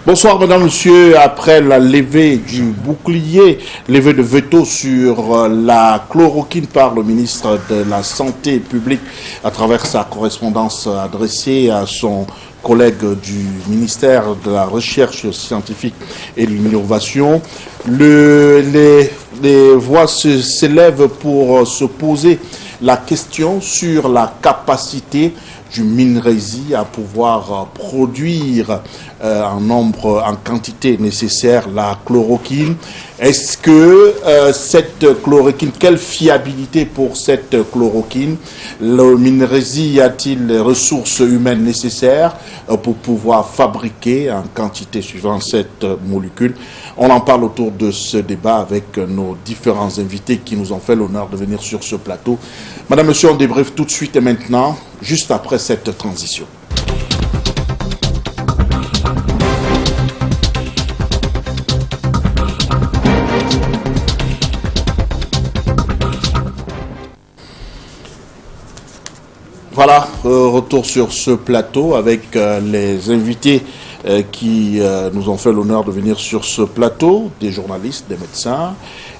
Bonsoir mesdames, messieurs. Après la levée du bouclier, levée de veto sur la chloroquine par le ministre de la Santé publique à travers sa correspondance adressée à son collègue du ministère de la Recherche scientifique et de l'Innovation, les voix s'élèvent pour se poser la question sur la capacité du MinRESI à pouvoir produire en nombre, en quantité nécessaire la chloroquine. Est-ce que cette chloroquine, quelle fiabilité pour cette chloroquine? Le MinRESI a-t-il les ressources humaines nécessaires pour pouvoir fabriquer en quantité suivante cette molécule? On en parle autour de ce débat avec nos différents invités qui nous ont fait l'honneur de venir sur ce plateau. Madame, Monsieur, on débriefe tout de suite et maintenant, juste après cette transition. Voilà, retour sur ce plateau avec les invités qui nous ont fait l'honneur de venir sur ce plateau, des journalistes, des médecins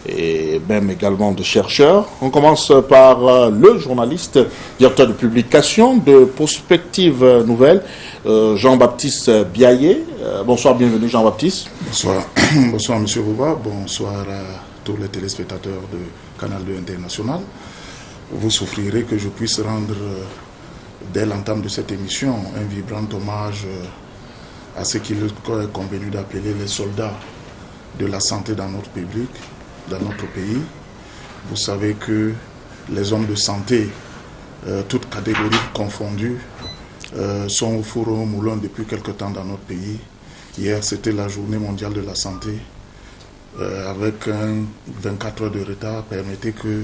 et même également des chercheurs. On commence par le journaliste, directeur de publication de Prospective Nouvelle, Jean-Baptiste Biaillé. Bonsoir, bienvenue Jean-Baptiste. Bonsoir, bonsoir Monsieur Bouba, bonsoir à tous les téléspectateurs de Canal 2 International. Vous souffrirez que je puisse rendre, dès l'entame de cette émission, un vibrant hommage à ce qu'il est convenu d'appeler les soldats de la santé dans notre public, dans notre pays. Vous savez que les hommes de santé, toutes catégories confondues, sont au four au moulin depuis quelque temps dans notre pays. Hier, c'était la journée mondiale de la santé. Avec un 24 heures de retard, permettez que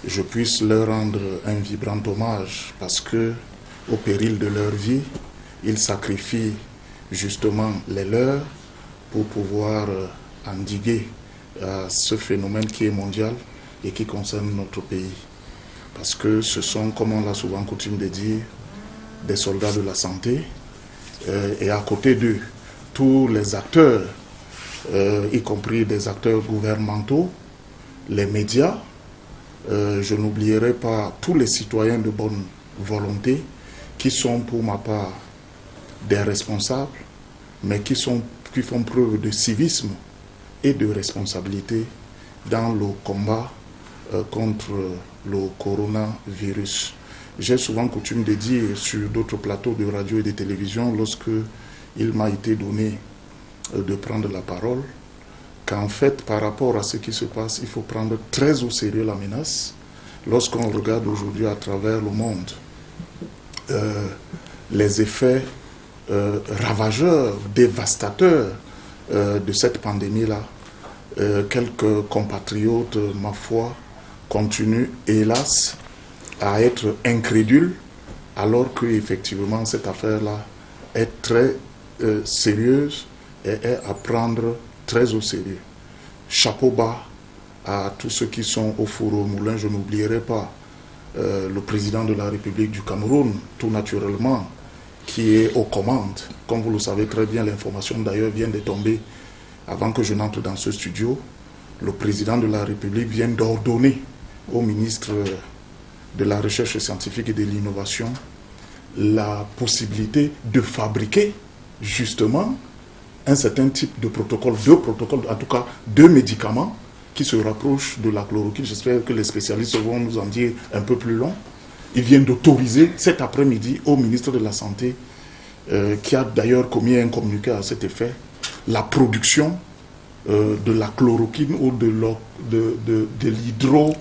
je puisse leur rendre un vibrant hommage parce que, au péril de leur vie, ils sacrifient justement les leurs pour pouvoir endiguer ce phénomène qui est mondial et qui concerne notre pays. Parce que ce sont, comme on l'a souvent coutume de dire, des soldats de la santé et à côté d'eux, tous les acteurs, y compris des acteurs gouvernementaux, les médias. Je n'oublierai pas tous les citoyens de bonne volonté qui sont pour ma part des responsables, mais qui font preuve de civisme et de responsabilité dans le combat contre le coronavirus. J'ai souvent coutume de dire sur d'autres plateaux de radio et de télévision, lorsque il m'a été donné de prendre la parole, qu'en fait, par rapport à ce qui se passe, il faut prendre très au sérieux la menace. Lorsqu'on regarde aujourd'hui à travers le monde les effets ravageurs, dévastateurs de cette pandémie-là, quelques compatriotes, ma foi, continuent, hélas, à être incrédules, alors qu'effectivement, cette affaire-là est très sérieuse et est à prendre très au sérieux. Chapeau bas à tous ceux qui sont au four au moulin. Je n'oublierai pas le président de la République du Cameroun, tout naturellement, qui est aux commandes. Comme vous le savez très bien, l'information d'ailleurs vient de tomber avant que je n'entre dans ce studio. Le président de la République vient d'ordonner au ministre de la Recherche scientifique et de l'Innovation la possibilité de fabriquer justement un certain type de protocole, en tout cas deux médicaments qui se rapprochent de la chloroquine. J'espère que les spécialistes vont nous en dire un peu plus long. Ils viennent d'autoriser cet après-midi au ministre de la Santé, qui a d'ailleurs commis un communiqué à cet effet, la production de la chloroquine ou de l'hydro...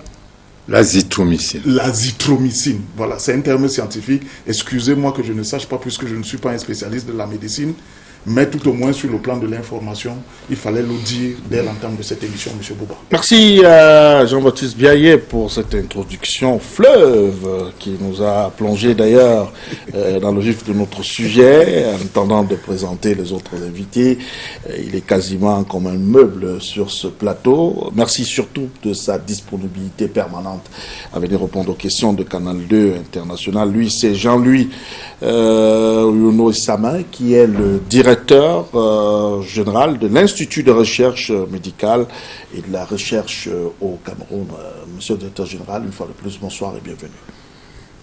L'azithromycine. L'azithromycine, voilà, c'est un terme scientifique. Excusez-moi que je ne sache pas puisque je ne suis pas un spécialiste de la médecine, mais tout au moins sur le plan de l'information, il fallait le dire dès l'entame de cette émission, M. Bouba. Merci Jean-Baptiste Biaye pour cette introduction fleuve qui nous a plongé d'ailleurs dans le vif de notre sujet. En attendant de présenter les autres invités, il est quasiment comme un meuble sur ce plateau. Merci surtout de sa disponibilité permanente à venir répondre aux questions de Canal 2 International. Lui, c'est Jean-Louis Ouno Samin, qui est le directeur général de l'Institut de recherche médicale et de la recherche au Cameroun. Monsieur le directeur général, une fois de plus, bonsoir et bienvenue.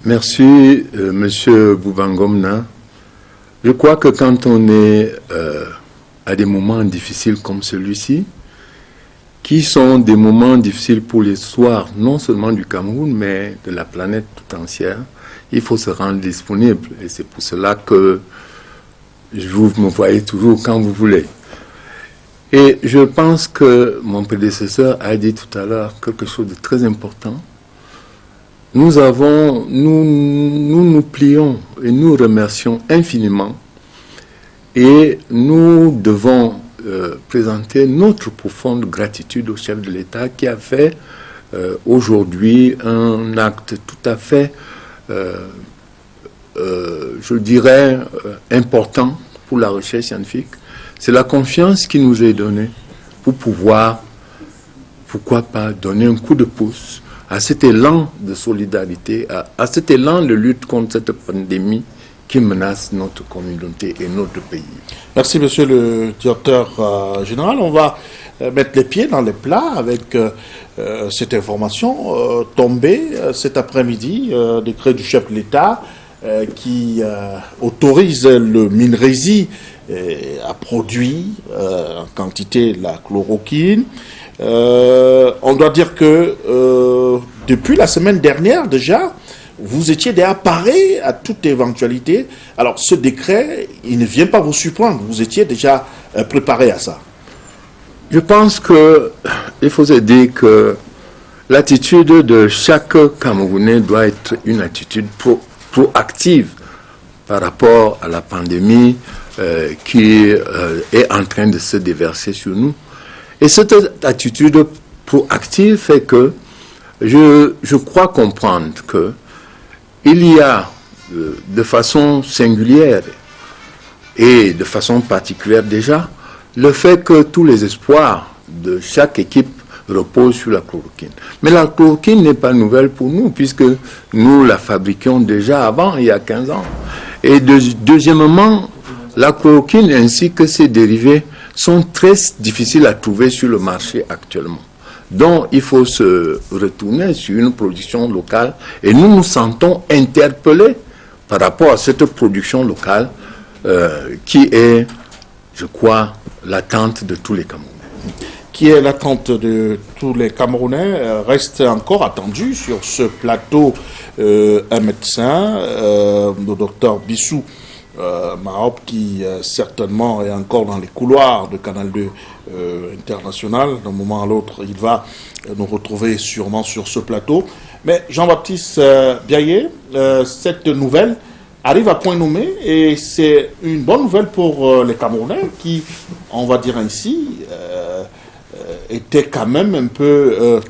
Merci, Monsieur Boubangomna. Je crois que quand on est à des moments difficiles comme celui-ci, qui sont des moments difficiles pour l'histoire non seulement du Cameroun, mais de la planète tout entière, il faut se rendre disponible. Et c'est pour cela que vous me voyez toujours quand vous voulez. Et je pense que mon prédécesseur a dit tout à l'heure quelque chose de très important. Nous nous plions et nous remercions infiniment et nous devons présenter notre profonde gratitude au chef de l'État qui a fait aujourd'hui un acte tout à fait je dirais, important pour la recherche scientifique. C'est la confiance qui nous est donnée pour pouvoir, pourquoi pas, donner un coup de pouce à cet élan de solidarité, à cet élan de lutte contre cette pandémie qui menace notre communauté et notre pays. Merci, monsieur le directeur général. On va mettre les pieds dans les plats avec cette information tombée cet après-midi, décret du chef de l'État qui autorise le MinRési à produire en quantité la chloroquine. On doit dire que depuis la semaine dernière déjà, vous étiez déjà paré à toute éventualité. Alors ce décret, il ne vient pas vous surprendre. Vous étiez déjà préparé à ça. Je pense qu'il faut se dire que l'attitude de chaque Camerounais doit être une attitude proactive par rapport à la pandémie qui est en train de se déverser sur nous. Et cette attitude proactive fait que je crois comprendre que il y a de façon singulière et de façon particulière déjà le fait que tous les espoirs de chaque équipe reposent sur la chloroquine. Mais la chloroquine n'est pas nouvelle pour nous puisque nous la fabriquions déjà avant, il y a 15 ans. Et deuxièmement, la chloroquine ainsi que ses dérivés sont très difficiles à trouver sur le marché actuellement. Donc, il faut se retourner sur une production locale et nous nous sentons interpellés par rapport à cette production locale qui est, je crois, l'attente de tous les Camerounais. Qui est l'attente de tous les Camerounais, reste encore attendu sur ce plateau un médecin, le docteur Bissou Mahop, qui certainement est encore dans les couloirs de Canal 2 International. D'un moment à l'autre, il va nous retrouver sûrement sur ce plateau. Mais Jean-Baptiste Biaye, cette nouvelle arrive à point nommé et c'est une bonne nouvelle pour les Camerounais qui, on va dire ainsi, étaient quand même un peu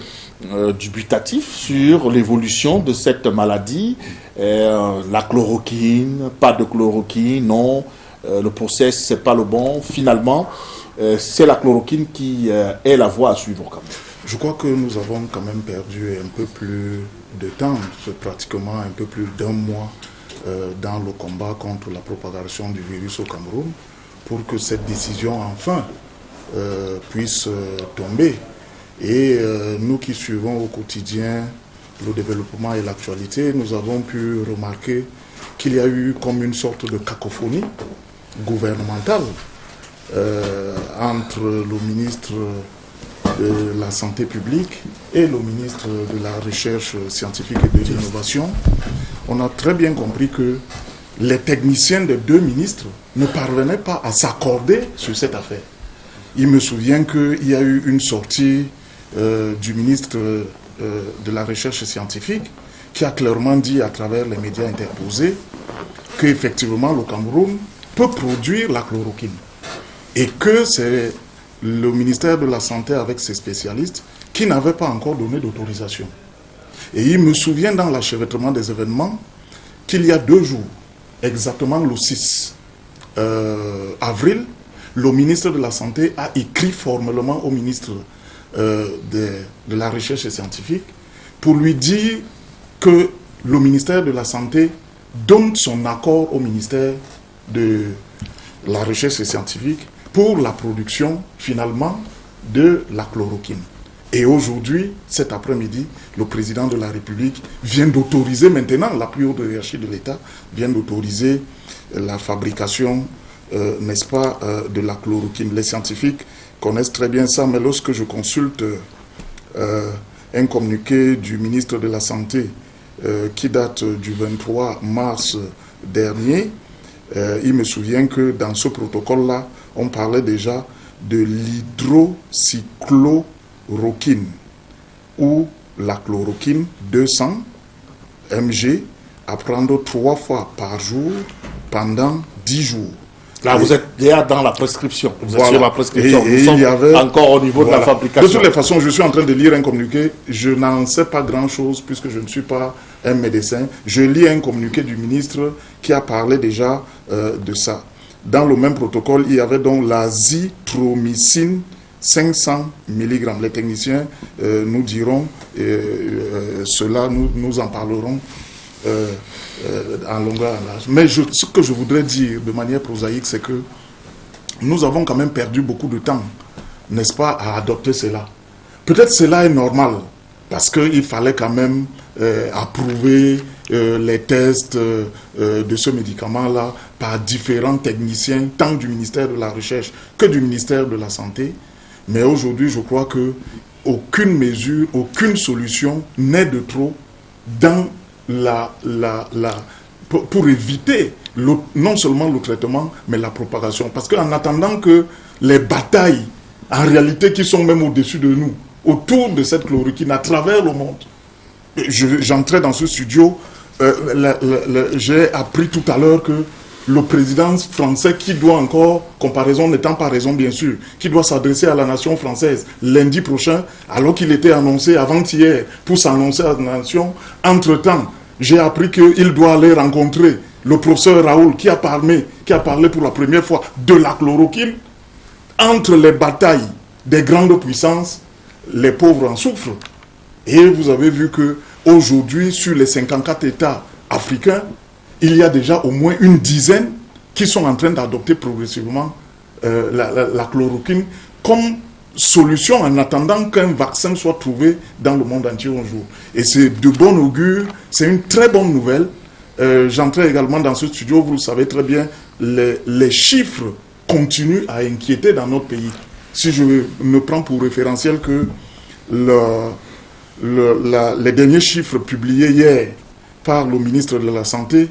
dubitatifs sur l'évolution de cette maladie. La chloroquine, pas de chloroquine, non, le process c'est pas le bon. Finalement, c'est la chloroquine qui est la voie à suivre quand même. Je crois que nous avons quand même perdu un peu plus de temps, pratiquement un peu plus d'un mois dans le combat contre la propagation du virus au Cameroun pour que cette décision enfin puisse tomber. Et nous qui suivons au quotidien le développement et l'actualité, nous avons pu remarquer qu'il y a eu comme une sorte de cacophonie gouvernementale entre le ministre de la Santé publique et le ministre de la Recherche scientifique et de l'innovation. On a très bien compris que les techniciens des deux ministres ne parvenaient pas à s'accorder sur cette affaire. Il me souvient qu'il y a eu une sortie du ministre de la Recherche scientifique qui a clairement dit à travers les médias interposés qu'effectivement le Cameroun peut produire la chloroquine et que c'est le ministère de la Santé avec ses spécialistes qui n'avait pas encore donné d'autorisation. Et il me souvient dans l'achèvement des événements qu'il y a 2 jours, exactement le 6 avril, le ministre de la Santé a écrit formellement au ministre de la Recherche scientifique pour lui dire que le ministère de la Santé donne son accord au ministère de la Recherche scientifique pour la production finalement de la chloroquine. Et aujourd'hui, cet après-midi, le président de la République vient d'autoriser maintenant, la plus haute hiérarchie de l'État, vient d'autoriser la fabrication, n'est-ce pas, de la chloroquine. Les scientifiques connaissent très bien ça, mais lorsque je consulte un communiqué du ministre de la Santé qui date du 23 mars dernier, il me souvient que dans ce protocole-là, on parlait déjà de l'hydroxychloroquine ou la chloroquine 200 mg à prendre 3 fois par jour pendant 10 jours. Là, vous êtes déjà dans la prescription. Vous êtes sur la prescription. Et il y avait, encore au niveau de la fabrication. De toutes les façons, je suis en train de lire un communiqué. Je n'en sais pas grand-chose puisque je ne suis pas un médecin. Je lis un communiqué du ministre qui a parlé déjà de ça. Dans le même protocole, il y avait donc l'azithromycine 500 mg. Les techniciens nous diront cela, nous en parlerons en longueur, en large. Mais ce que je voudrais dire de manière prosaïque, c'est que nous avons quand même perdu beaucoup de temps, n'est-ce pas, à adopter cela. Peut-être cela est normal, parce qu'il fallait quand même approuver les tests de ce médicament-là par différents techniciens, tant du ministère de la Recherche que du ministère de la Santé. Mais aujourd'hui, je crois que aucune mesure, aucune solution n'est de trop dans pour éviter non seulement le traitement, mais la propagation. Parce qu'en attendant que les batailles, en réalité, qui sont même au-dessus de nous, autour de cette chloroquine, à travers le monde, j'entrais dans ce studio, j'ai appris tout à l'heure que le président français qui doit encore, comparaison n'étant pas raison bien sûr, qui doit s'adresser à la nation française lundi prochain, alors qu'il était annoncé avant-hier pour s'annoncer à la nation, entre-temps, j'ai appris qu'il doit aller rencontrer le professeur Raoul qui a parlé pour la première fois de la chloroquine. Entre les batailles des grandes puissances, les pauvres en souffrent. Et vous avez vu que aujourd'hui, sur les 54 États africains, il y a déjà au moins une dizaine qui sont en train d'adopter progressivement la chloroquine comme solution en attendant qu'un vaccin soit trouvé dans le monde entier un jour. Et c'est de bon augure, c'est une très bonne nouvelle. J'entrais également dans ce studio, vous le savez très bien, les chiffres continuent à inquiéter dans notre pays. Si je me prends pour référentiel que les derniers chiffres publiés hier par le ministre de la Santé,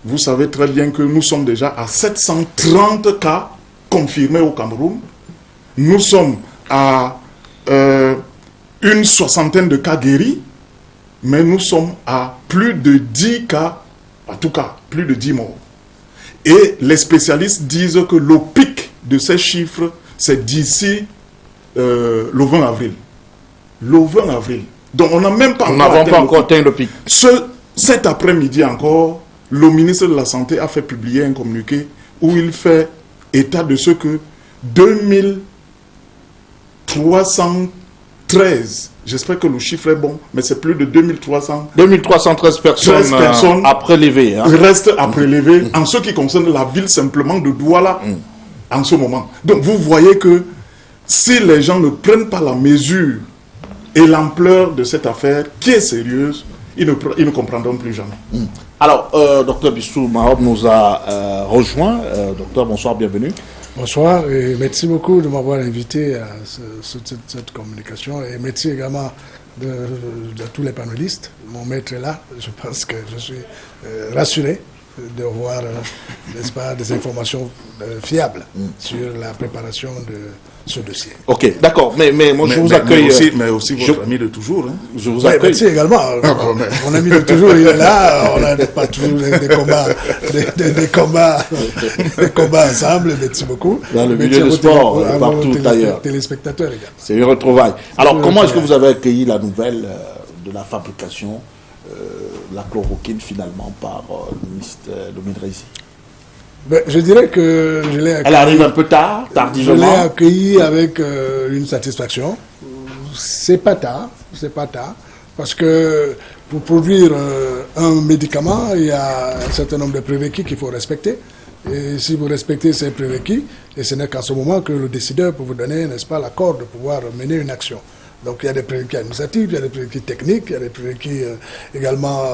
vous savez très bien que nous sommes déjà à 730 cas confirmés au Cameroun. Nous sommes à une soixantaine de cas guéris, mais nous sommes à plus de 10 cas En tout cas, plus de 10 morts. Et les spécialistes disent que le pic de ces chiffres, c'est d'ici le 20 avril. Le 20 avril. Donc on n'a même pas encore atteint le pic. Cet après-midi encore, le ministre de la Santé a fait publier un communiqué où il fait état de ce que 2313, j'espère que le chiffre est bon, mais c'est plus de 2313 personnes à prélever. Restent à prélever en ce qui concerne la ville simplement de Douala en ce moment. Donc vous voyez que si les gens ne prennent pas la mesure et l'ampleur de cette affaire qui est sérieuse, ils ne comprendront plus jamais. Alors, Dr Bissou Mahob nous a rejoint. Docteur, bonsoir, bienvenue. Bonsoir et merci beaucoup de m'avoir invité à cette communication et merci également de tous les panélistes. Mon maître est là, je pense que je suis rassuré de voir, n'est-ce pas, des informations fiables sur la préparation de ce dossier. Ok, d'accord, mais moi je vous accueille. Mais aussi votre ami de toujours. Hein. Je vous accueille. Merci également. Mon ami de toujours, il est là. On n'a pas toujours des combats ensemble. Merci beaucoup. Dans le milieu du sport, partout ailleurs. Téléspectateurs également. C'est une retrouvaille. Alors, comment est-ce que vous avez accueilli la nouvelle de la fabrication la chloroquine finalement par le ministre Domine-Rézy? Je dirais que je l'ai accueilli. Elle arrive un peu tardivement. Je l'ai accueilli avec une satisfaction. C'est pas tard, parce que pour produire un médicament, il y a un certain nombre de prérequis qu'il faut respecter. Et si vous respectez ces prérequis, et ce n'est qu'à ce moment que le décideur peut vous donner, n'est-ce pas, l'accord de pouvoir mener une action. Donc il y a des prérequis administratifs, il y a des prérequis techniques, il y a des prérequis également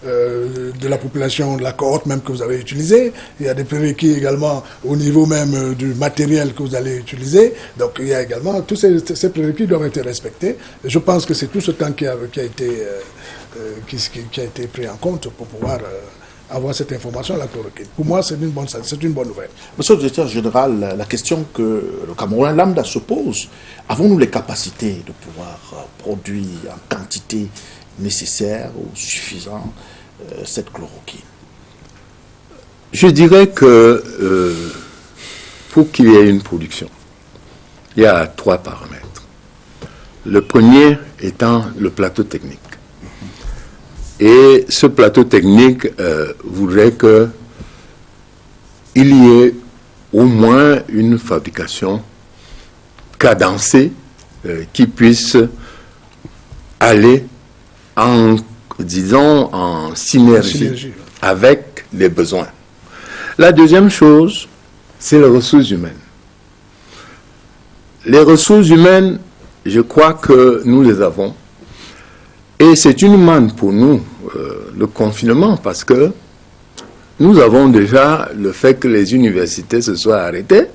de la population, de la cohorte même que vous avez utilisée, il y a des prérequis également au niveau même du matériel que vous allez utiliser. Donc il y a également, tous ces prérequis doivent être respectés. Et je pense que c'est tout ce temps qui a été pris en compte pour pouvoir avoir cette information à la chloroquine. Pour moi, c'est une bonne nouvelle. Monsieur le directeur général, la question que le Camerounais lambda se pose, avons-nous les capacités de pouvoir produire en quantité nécessaire ou suffisante cette chloroquine? Je dirais que pour qu'il y ait une production, il y a 3 paramètres. Le premier étant le plateau technique. Et ce plateau technique voudrait qu'il y ait au moins une fabrication cadencée qui puisse aller en synergie avec les besoins. La deuxième chose, c'est les ressources humaines. Les ressources humaines, je crois que nous les avons. Et c'est une manne pour nous, le confinement, parce que nous avons déjà le fait que les universités se soient arrêtées.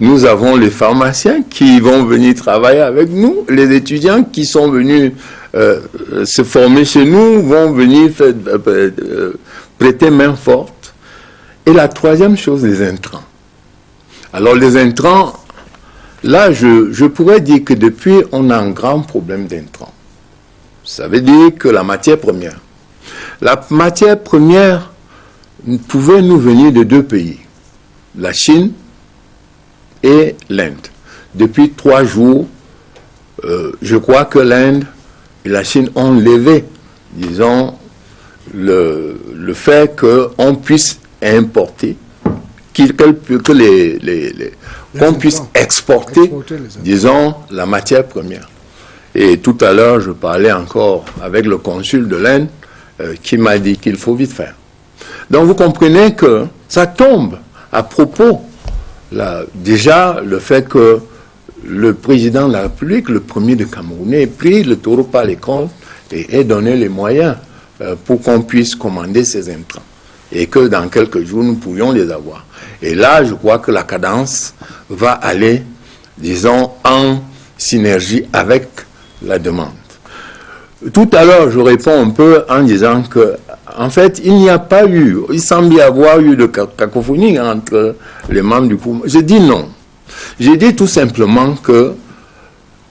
Nous avons les pharmaciens qui vont venir travailler avec nous. Les étudiants qui sont venus se former chez nous vont venir prêter main forte. Et la troisième chose, les intrants. Alors les intrants, là je pourrais dire que depuis, on a un grand problème d'intrants. Ça veut dire que la matière première pouvait nous venir de 2 pays, la Chine et l'Inde. Depuis 3 jours, je crois que l'Inde et la Chine ont levé, disons, le fait qu'on puisse importer, qu'on puisse exporter, disons, la matière première. Et tout à l'heure, je parlais encore avec le consul de l'Inde qui m'a dit qu'il faut vite faire. Donc vous comprenez que ça tombe à propos, là, déjà, le fait que le président de la République, le premier de Cameroun, ait pris le taureau par les cornes et ait donné les moyens pour qu'on puisse commander ces intrants. Et que dans quelques jours, nous pourrions les avoir. Et là, je crois que la cadence va aller, disons, en synergie avec la demande. Tout à l'heure, je réponds un peu en disant que, en fait, il semble y avoir eu de cacophonie entre les membres du gouvernement. Je dis non. J'ai dit tout simplement que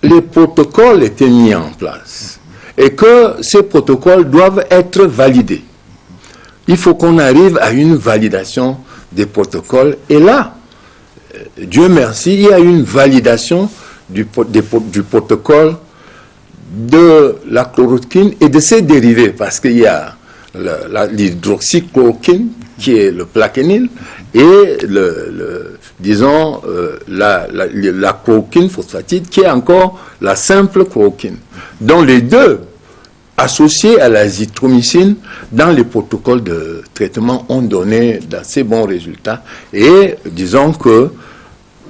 les protocoles étaient mis en place et que ces protocoles doivent être validés. il faut qu'on arrive à une validation des protocoles. Et là, Dieu merci, il y a une validation du protocole de la chloroquine et de ses dérivés, parce qu'il y a l'hydroxychloroquine, qui est le plaquenil, et la chloroquine phosphatide, qui est encore la simple chloroquine. Donc les deux, associés à l'azithromycine, dans les protocoles de traitement, ont donné d'assez bons résultats. Et disons que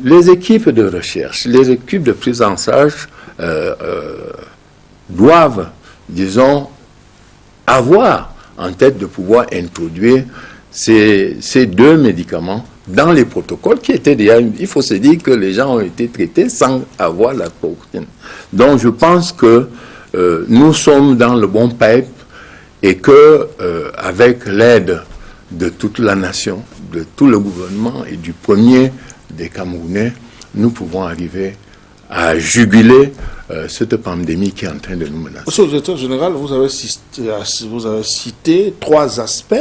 les équipes de recherche, les équipes de prise en charge doivent, disons, avoir en tête de pouvoir introduire ces deux médicaments dans les protocoles qui étaient déjà... Il faut se dire que les gens ont été traités sans avoir la chloroquine. Donc je pense que nous sommes dans le bon pipe et que avec l'aide de toute la nation, de tout le gouvernement et du premier des Camerounais, nous pouvons arriver à juguler cette pandémie qui est en train de nous menacer. Monsieur le directeur général, vous avez cité trois aspects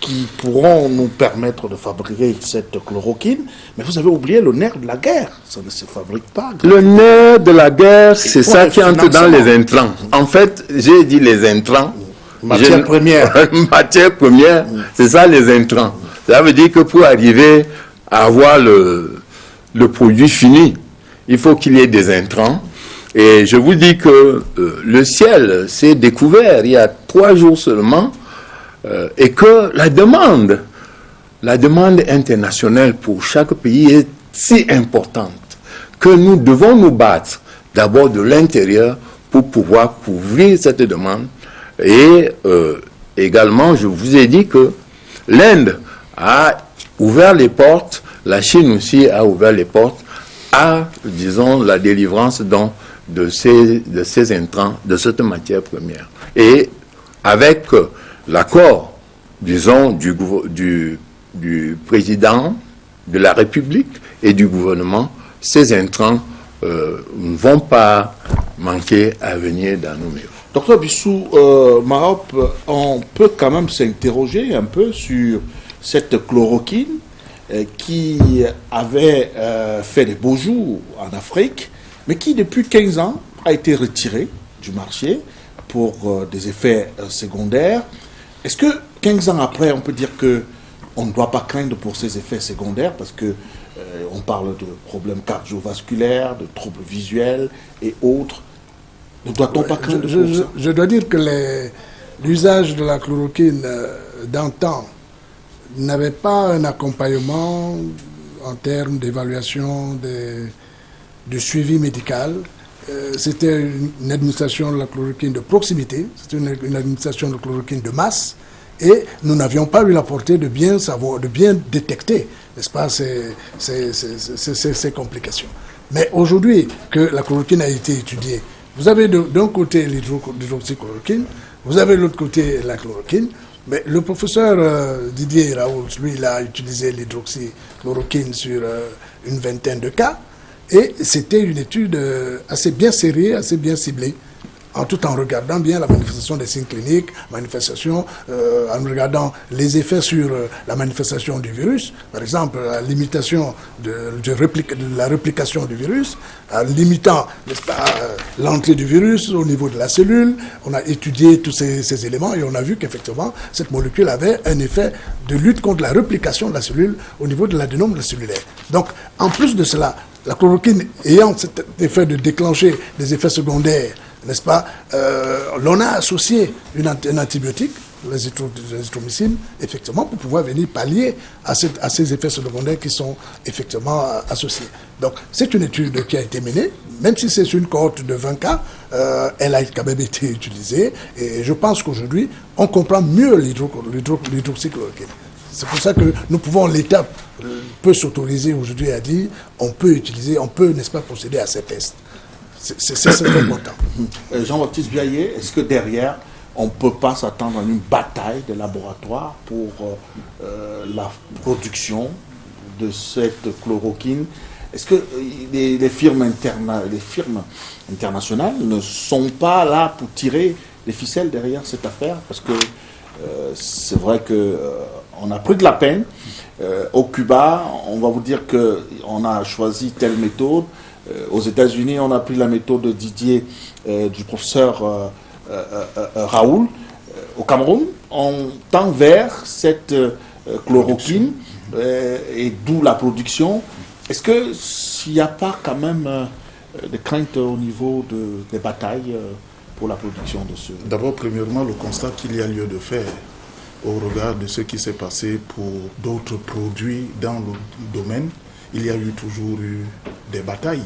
qui pourront nous permettre de fabriquer cette chloroquine, mais vous avez oublié le nerf de la guerre. Ça ne se fabrique pas. Le nerf de la guerre, c'est ça qui entre dans les intrants. En fait, j'ai dit les intrants. Matière première. Matière première, c'est ça les intrants. Ça veut dire que pour arriver à avoir le produit fini, il faut qu'il y ait des intrants. Et je vous dis que le ciel s'est découvert il y a 3 jours seulement, et que la demande internationale pour chaque pays est si importante que nous devons nous battre d'abord de l'intérieur pour pouvoir couvrir cette demande. Et également, je vous ai dit que l'Inde a ouvert les portes, la Chine aussi a ouvert les portes à, disons, la délivrance de ces intrants, de cette matière première. Et avec l'accord, disons, du président de la République et du gouvernement, ces intrants ne vont pas manquer à venir dans nos murs. Docteur Bissou, Mahop, on peut quand même s'interroger un peu sur cette chloroquine qui avait fait des beaux jours en Afrique, mais qui depuis 15 ans a été retirée du marché pour des effets secondaires. Est-ce que 15 ans après, on peut dire qu'on ne doit pas craindre pour ces effets secondaires parce que on parle de problèmes cardiovasculaires, de troubles visuels et autres? Ne doit-on pas craindre pour ça? Je dois dire que l'usage de la chloroquine d'antan n'avait pas un accompagnement en termes d'évaluation du suivi médical. C'était une administration de la chloroquine de proximité, c'était une administration de chloroquine de masse, et nous n'avions pas eu la portée de bien savoir, de bien détecter, n'est-ce pas, ces complications. Mais aujourd'hui que la chloroquine a été étudiée, vous avez d'un côté l'hydroxychloroquine, vous avez de l'autre côté la chloroquine, mais le professeur Didier Raoult, lui, il a utilisé l'hydroxychloroquine sur une vingtaine de cas, et c'était une étude assez bien serrée, assez bien ciblée, tout en regardant bien la manifestation des signes cliniques, en regardant les effets sur la manifestation du virus, par exemple la limitation de la réplication du virus, en limitant, n'est-ce pas, l'entrée du virus au niveau de la cellule. On a étudié tous ces éléments et on a vu qu'effectivement cette molécule avait un effet de lutte contre la réplication de la cellule au niveau de l'adénome cellulaire. Donc en plus de cela, la chloroquine ayant cet effet de déclencher des effets secondaires, n'est-ce pas, l'on a associé un antibiotique, l'azithromycine, effectivement, pour pouvoir venir pallier à ces effets secondaires qui sont effectivement associés. Donc, c'est une étude qui a été menée, même si c'est une cohorte de 20 cas, elle a quand même été utilisée, et je pense qu'aujourd'hui, on comprend mieux l'hydroxychloroquine. C'est pour ça que nous pouvons, l'État peut s'autoriser aujourd'hui à dire, on peut utiliser, on peut, n'est-ce pas, procéder à ces tests. C'est important. Jean-Baptiste Biaillé, est-ce que derrière, on ne peut pas s'attendre à une bataille des laboratoires pour la production de cette chloroquine? Est-ce que les firmes internationales ne sont pas là pour tirer les ficelles derrière cette affaire? Parce que c'est vrai qu'on a pris de la peine. Au Cuba, on va vous dire qu'on a choisi telle méthode. Aux États-Unis, on a pris la méthode de Didier, du professeur Raoul. Au Cameroun, on tend vers cette chloroquine et d'où la production. Est-ce qu'il n'y a pas quand même des craintes au niveau des batailles pour la production de ce... D'abord, premièrement, le constat qu'il y a lieu de faire au regard de ce qui s'est passé pour d'autres produits dans le domaine, il y a toujours eu des batailles.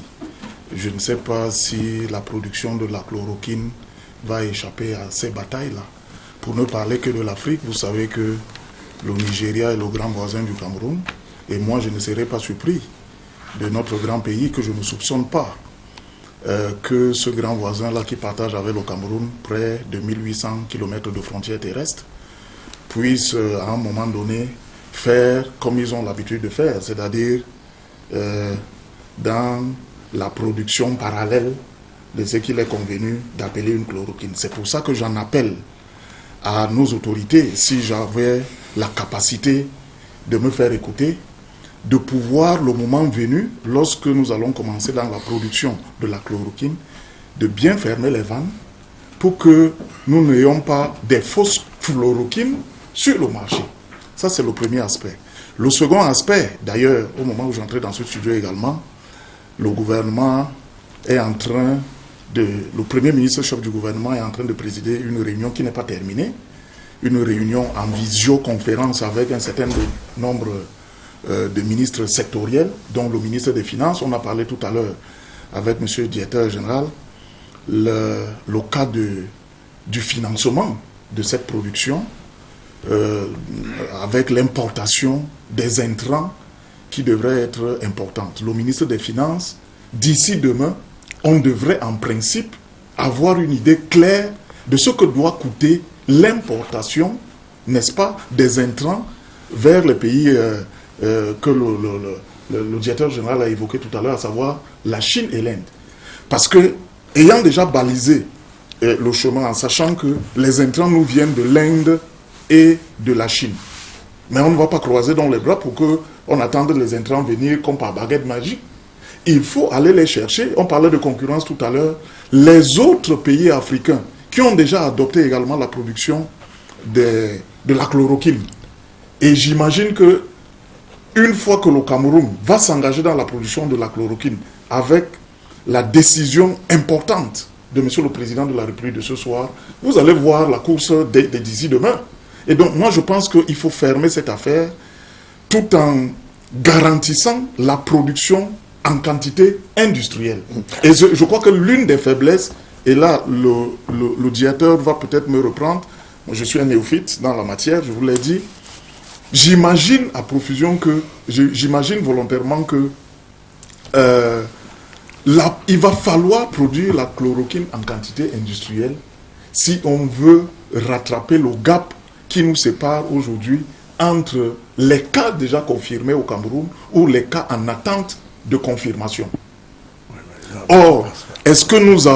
Je ne sais pas si la production de la chloroquine va échapper à ces batailles-là. Pour ne parler que de l'Afrique, vous savez que le Nigeria est le grand voisin du Cameroun, et moi je ne serais pas surpris de notre grand pays que je ne soupçonne pas que ce grand voisin-là qui partage avec le Cameroun près de 1800 km de frontières terrestres puisse à un moment donné faire comme ils ont l'habitude de faire, c'est-à-dire dans la production parallèle de ce qu'il est convenu d'appeler une chloroquine. C'est pour ça que j'en appelle à nos autorités, si j'avais la capacité de me faire écouter, de pouvoir, le moment venu, lorsque nous allons commencer dans la production de la chloroquine, de bien fermer les vannes pour que nous n'ayons pas des fausses chloroquines sur le marché. Ça, c'est le premier aspect. Le second aspect, d'ailleurs, au moment où j'entrais dans ce studio également, le gouvernement est en train le Premier ministre, chef du gouvernement, est en train de présider une réunion qui n'est pas terminée, une réunion en visioconférence avec un certain nombre de ministres sectoriels, dont le ministre des Finances. On a parlé tout à l'heure avec M. le directeur général, le cas du financement de cette production, avec l'importation des intrants qui devrait être importante. Le ministre des Finances, d'ici demain, on devrait en principe avoir une idée claire de ce que doit coûter l'importation, n'est-ce pas, des intrants vers les pays que le directeur général a évoqué tout à l'heure, à savoir la Chine et l'Inde. Parce que, ayant déjà balisé le chemin, en sachant que les intrants nous viennent de l'Inde et de la Chine, mais on ne va pas croiser dans les bras pour qu'on attende les intrants venir comme par baguette magique. Il faut aller les chercher. On parlait de concurrence tout à l'heure. Les autres pays africains qui ont déjà adopté également la production de la chloroquine. Et j'imagine que une fois que le Cameroun va s'engager dans la production de la chloroquine, avec la décision importante de M. le Président de la République de ce soir, vous allez voir la course d'ici demain. Et donc moi je pense qu'il faut fermer cette affaire tout en garantissant la production en quantité industrielle. Et je crois que l'une des faiblesses, et là le directeur va peut-être me reprendre, moi je suis un néophyte dans la matière, je vous l'ai dit, j'imagine à profusion j'imagine volontairement que il va falloir produire la chloroquine en quantité industrielle si on veut rattraper le gap qui nous sépare aujourd'hui entre les cas déjà confirmés au Cameroun ou les cas en attente de confirmation. Or, est-ce que nous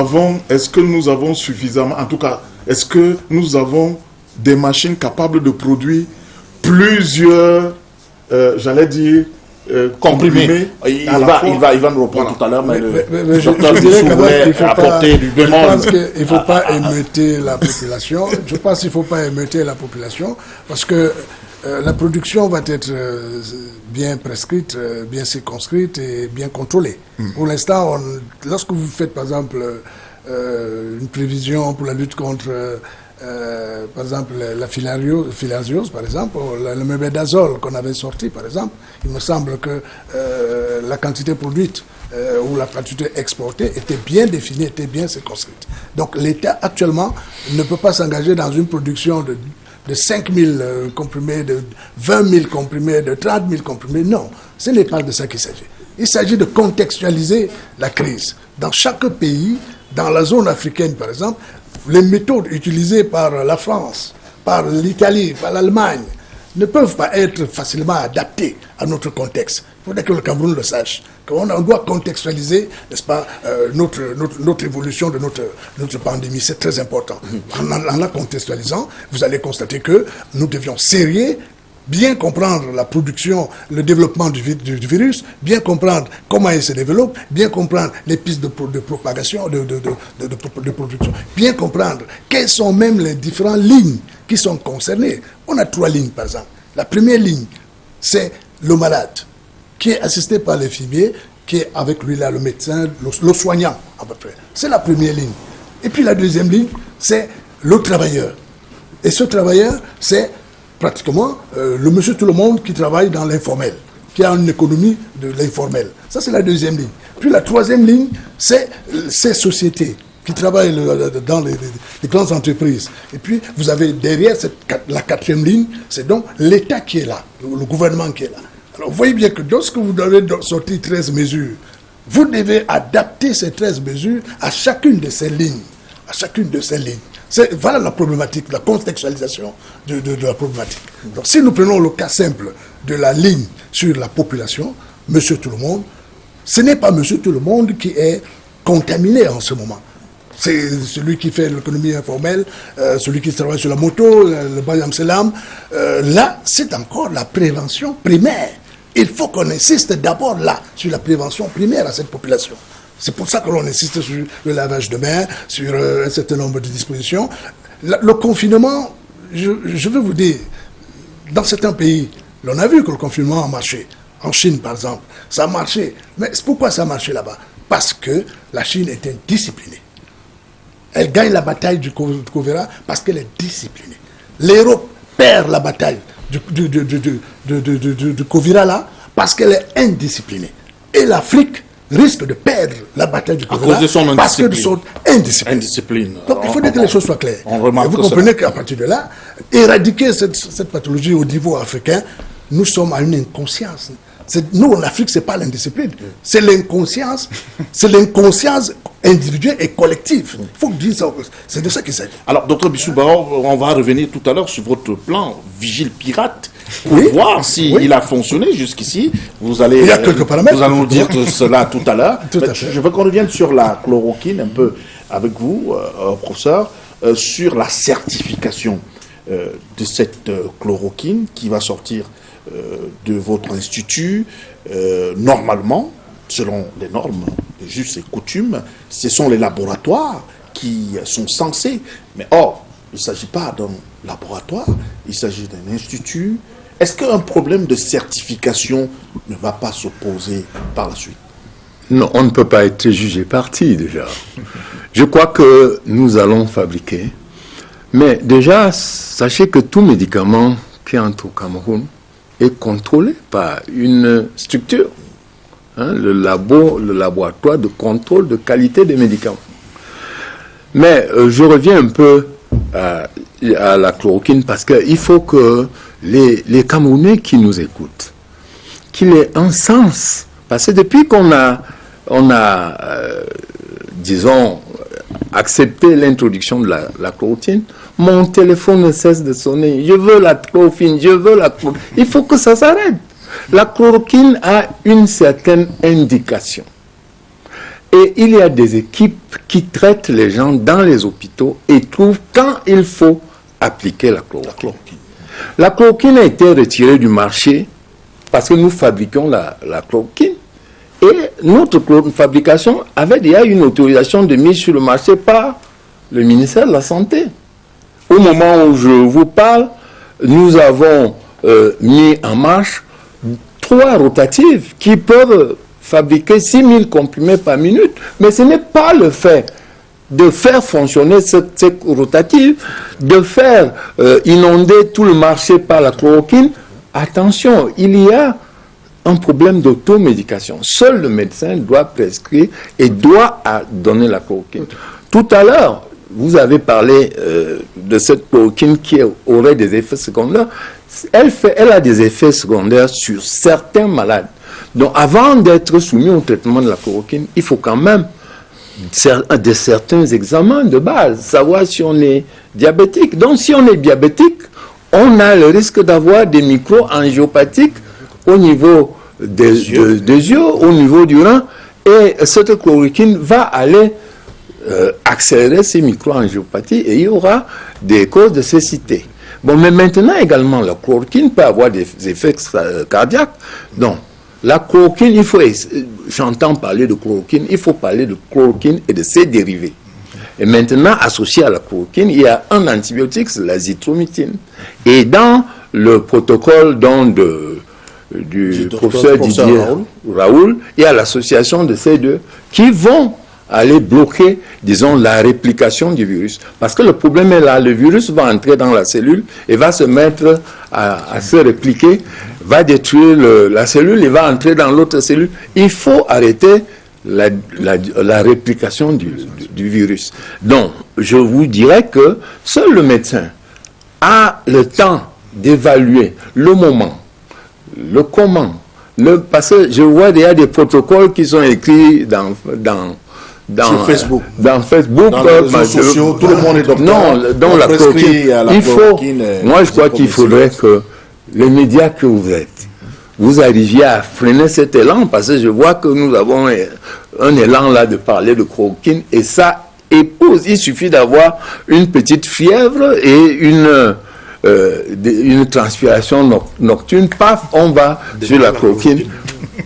avons suffisamment, en tout cas, est-ce que nous avons des machines capables de produire plusieurs, j'allais dire, comprimés il va nous reprendre tout à l'heure, mais je dirais quand même qu'il apporter du bémol. Je pense qu'il ne faut pas émeuter la population. Je pense qu'il ne faut pas émeuter la population parce que la production va être bien prescrite, bien circonscrite et bien contrôlée. Pour l'instant, lorsque vous faites par exemple une prévision pour la lutte contre par exemple la filariose, par exemple, le mébendazole qu'on avait sorti, par exemple, il me semble que la quantité produite ou la quantité exportée était bien définie, était bien circonscrite. Donc l'État actuellement ne peut pas s'engager dans une production de 5 000 comprimés, de 20 000 comprimés, de 30 000 comprimés. Non, ce n'est pas de ça qu'il s'agit. Il s'agit de contextualiser la crise. Dans chaque pays, dans la zone africaine par exemple, les méthodes utilisées par la France, par l'Italie, par l'Allemagne, ne peuvent pas être facilement adaptées à notre contexte. faudrait que le Cameroun le sache. On doit contextualiser, n'est-ce pas, notre évolution de notre pandémie. C'est très important. En la contextualisant, vous allez constater que nous devions serrer, bien comprendre la production, le développement du virus, bien comprendre comment il se développe, bien comprendre les pistes de propagation, de production, bien comprendre quelles sont même les différentes lignes qui sont concernées. On a 3 lignes, par exemple. La première ligne, c'est le malade, qui est assisté par l'infirmier, qui est avec lui là, le médecin, le soignant, à peu près. C'est la première ligne. Et puis la deuxième ligne, c'est le travailleur. Et ce travailleur, c'est pratiquement le monsieur tout le monde qui travaille dans l'informel, qui a une économie de l'informel. Ça, c'est la deuxième ligne. Puis la troisième ligne, c'est ces sociétés qui travaillent dans les grandes entreprises. Et puis, vous avez derrière la quatrième ligne, c'est donc l'État qui est là, le gouvernement qui est là. Alors, vous voyez bien que lorsque vous devez sortir 13 mesures, vous devez adapter ces 13 mesures à chacune de ces lignes. À chacune de ces lignes. Voilà la problématique, la contextualisation de la problématique. Donc, si nous prenons le cas simple de la ligne sur la population, monsieur tout le monde, ce n'est pas monsieur tout le monde qui est contaminé en ce moment. C'est celui qui fait l'économie informelle, celui qui travaille sur la moto, le Bayam Selam. Là, c'est encore la prévention primaire. Il faut qu'on insiste d'abord là, sur la prévention primaire à cette population. C'est pour ça que l'on insiste sur le lavage de mains, sur un certain nombre de dispositions. Le confinement, je veux vous dire, dans certains pays, l'on a vu que le confinement a marché. En Chine, par exemple, ça a marché. Mais pourquoi ça a marché là-bas? Parce que la Chine est indisciplinée. Elle gagne la bataille du Covid parce qu'elle est disciplinée. L'Europe perd la bataille du Covid là parce qu'elle est indisciplinée. Et l'Afrique risque de perdre la bataille du Covid parce que de son indiscipline. Donc il faut dire que les choses soient claires. Et vous comprenez qu'à partir de là, éradiquer cette pathologie au niveau africain, nous sommes à une inconscience. Nous, en Afrique, ce n'est pas l'indiscipline. C'est l'inconscience individuelle et collective. Il faut dire ça. C'est de ça qu'il s'agit. Alors, Dr Bissouba, on va revenir tout à l'heure sur votre plan Vigile Pirate pour voir s'il a fonctionné jusqu'ici. Vous allez, il y a quelques paramètres. Vous allez nous dire cela tout à l'heure. Je veux qu'on revienne sur la chloroquine un peu avec vous, professeur, sur la certification de cette chloroquine qui va sortir de votre institut. Normalement, selon les normes de justes et coutumes, ce sont les laboratoires qui sont censés. Mais or, il ne s'agit pas d'un laboratoire, il s'agit d'un institut. Est-ce qu'un problème de certification ne va pas se poser par la suite? Non, on ne peut pas être jugé parti déjà. Je crois que nous allons fabriquer. Mais déjà, sachez que tout médicament qui entre au Cameroun est contrôlé par une structure, le laboratoire de contrôle de qualité des médicaments. Mais je reviens un peu à la chloroquine parce qu'il faut que les Camerounais qui nous écoutent, qu'il ait un sens. Parce que depuis qu'on a disons, accepté l'introduction de la chloroquine, mon téléphone ne cesse de sonner. Je veux la chloroquine, je veux la chloroquine. Il faut que ça s'arrête. La chloroquine a une certaine indication. Et il y a des équipes qui traitent les gens dans les hôpitaux et trouvent quand il faut appliquer la chloroquine. La chloroquine a été retirée du marché parce que nous fabriquons la chloroquine. Et notre fabrication avait déjà une autorisation de mise sur le marché par le ministère de la Santé. Au moment où je vous parle, nous avons mis en marche 3 rotatives qui peuvent fabriquer 6000 comprimés par minute. Mais ce n'est pas le fait de faire fonctionner cette rotative, de faire inonder tout le marché par la chloroquine. Attention, il y a un problème d'automédication. Seul le médecin doit prescrire et doit donner la chloroquine. Tout à l'heure, vous avez parlé de cette chloroquine qui aurait des effets secondaires. Elle a des effets secondaires sur certains malades. Donc, avant d'être soumis au traitement de la chloroquine, il faut quand même certains examens de base, savoir si on est diabétique. Donc, si on est diabétique, on a le risque d'avoir des micro-angiopathiques au niveau des yeux, au niveau du rein, et cette chloroquine va aller accélérer ces micro-angiopathies et il y aura des causes de cécité. Bon, mais maintenant également, la chloroquine peut avoir des effets cardiaques. Donc, la chloroquine, j'entends parler de chloroquine, il faut parler de chloroquine et de ses dérivés. Et maintenant, associé à la chloroquine, il y a un antibiotique, c'est l'azithromycine. Et dans le protocole du professeur Didier Raoul, il y a l'association de ces deux qui vont aller bloquer, disons, la réplication du virus. Parce que le problème est là, le virus va entrer dans la cellule et va se mettre à se répliquer, va détruire la cellule et va entrer dans l'autre cellule. Il faut arrêter la réplication du virus. Donc, je vous dirais que seul le médecin a le temps d'évaluer le moment, le comment, parce que je vois déjà des protocoles qui sont écrits dans Facebook. Dans Facebook, dans les réseaux sociaux, tout le monde est docteur. Non, dans la chloroquine. Moi, je crois qu'il faudrait que les médias que vous êtes, vous arriviez à freiner cet élan, parce que je vois que nous avons un élan là de parler de chloroquine, et ça épouse. Il suffit d'avoir une petite fièvre et une transpiration nocturne, paf, on va sur la chloroquine.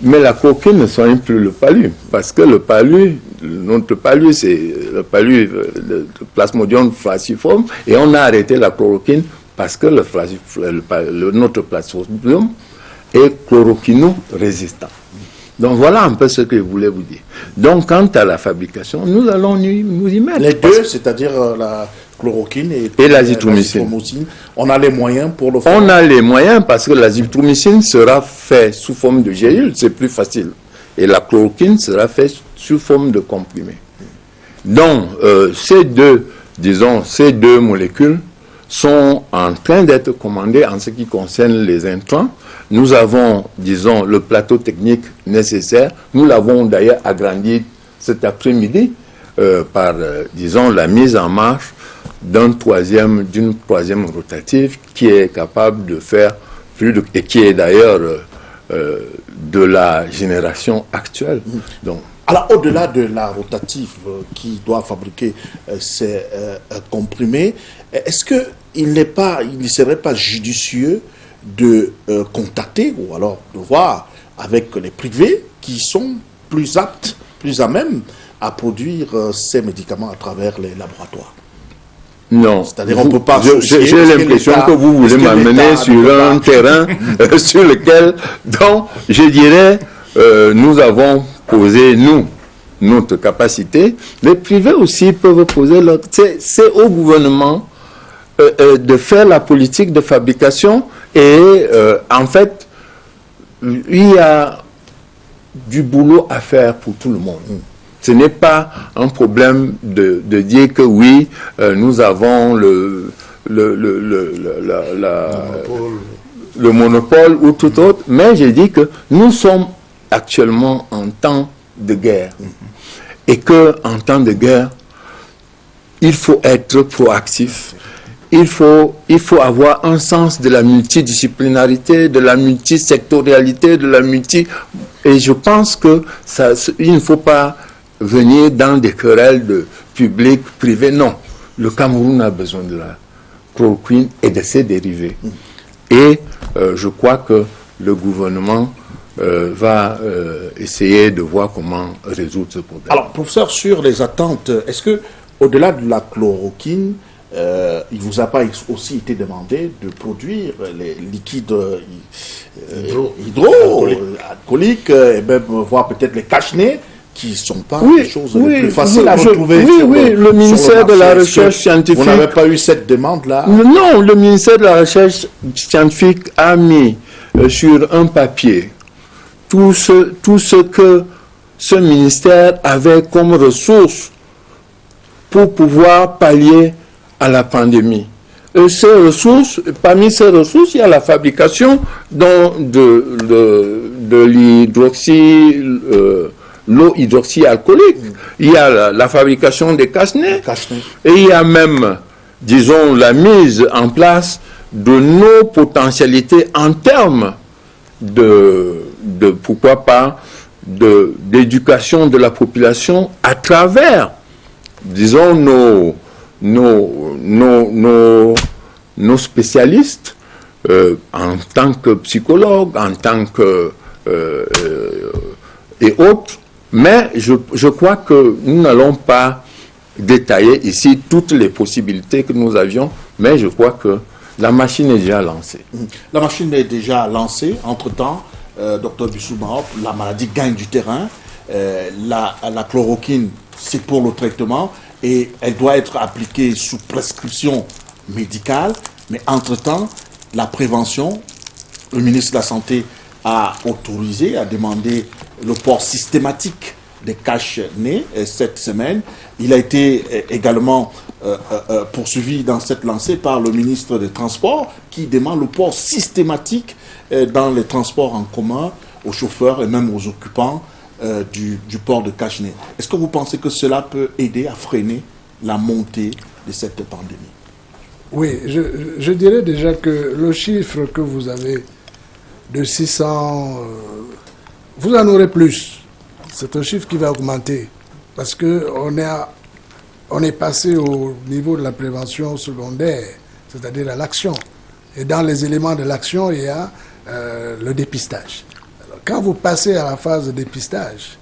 Mais la chloroquine ne soigne plus le palu, parce que le palu, notre palu, c'est le palu, le Plasmodium falciforme, et on a arrêté la chloroquine parce que notre Plasmodium est chloroquino-résistant. Donc voilà un peu ce que je voulais vous dire. Donc quant à la fabrication, nous allons nous y mettre. Les deux, c'est-à-dire la chloroquine et l'azithromycine. On a les moyens pour le faire. On a les moyens parce que l'azithromycine sera fait sous forme de gélule, c'est plus facile. Et la chloroquine sera faite sous forme de comprimé. Donc, ces deux molécules sont en train d'être commandées en ce qui concerne les intrants. Nous avons, disons, le plateau technique nécessaire. Nous l'avons d'ailleurs agrandi cet après-midi par, disons, la mise en marche d'une troisième rotative qui est capable de faire et qui est d'ailleurs de la génération actuelle. Donc, alors, au-delà de la rotative qui doit fabriquer ces comprimés, est-ce qu'il ne serait pas judicieux de contacter ou alors de voir avec les privés qui sont plus aptes, plus à même à produire ces médicaments à travers les laboratoires? Non. C'est-à-dire on peut pas. J'ai l'impression que vous voulez m'amener sur un terrain sur lequel, donc, je dirais, nous avons posé, notre capacité. Les privés aussi peuvent poser leur... C'est au gouvernement de faire la politique de fabrication et, en fait, il y a du boulot à faire pour tout le monde. Ce n'est pas un problème de dire que oui, nous avons le monopole ou tout autre, mais j'ai dit que nous sommes actuellement en temps de guerre. Et qu'en temps de guerre, il faut être proactif. Il faut avoir un sens de la multidisciplinarité, de la multisectorialité, Et je pense que il ne faut pas venir dans des querelles de public, privé. Non. Le Cameroun a besoin de la chloroquine et de ses dérivés. Et je crois que le gouvernement va essayer de voir comment résoudre ce problème. Alors, professeur, sur les attentes, est-ce que, au-delà de la chloroquine, il ne vous a pas aussi été demandé de produire les liquides hydroalcooliques, et même voir peut-être les cache-nez qui ne sont pas des choses les plus faciles à retrouver. Le ministère de la Recherche scientifique... Vous n'avez pas eu cette demande-là? Non, le ministère de la Recherche scientifique a mis sur un papier tout ce que ce ministère avait comme ressources pour pouvoir pallier à la pandémie. Et ces ressources, parmi ces ressources, il y a la fabrication de l'eau hydroxyalcoolique. Il y a la fabrication des cache-nez. Et il y a même, disons, la mise en place de nos potentialités en termes de pourquoi pas, d'éducation de la population à travers, disons, nos spécialistes, en tant que psychologues, en tant que et autres. Mais je crois que nous n'allons pas détailler ici toutes les possibilités que nous avions, mais je crois que la machine est déjà lancée. La machine est déjà lancée. Entre-temps, Dr Bissou Mahop, la maladie gagne du terrain. La chloroquine, c'est pour le traitement et elle doit être appliquée sous prescription médicale. Mais entre-temps, la prévention, le ministre de la Santé a autorisé, a demandé le port systématique des cache-nez cette semaine. Il a été également poursuivi dans cette lancée par le ministre des Transports qui demande le port systématique dans les transports en commun aux chauffeurs et même aux occupants du port de cache-nez. Est-ce que vous pensez que cela peut aider à freiner la montée de cette pandémie? Oui, je dirais déjà que le chiffre que vous avez de 600, vous en aurez plus. C'est un chiffre qui va augmenter parce qu'on est passé au niveau de la prévention secondaire, c'est-à-dire à l'action. Et dans les éléments de l'action, il y a le dépistage. Alors, quand vous passez à la phase de dépistage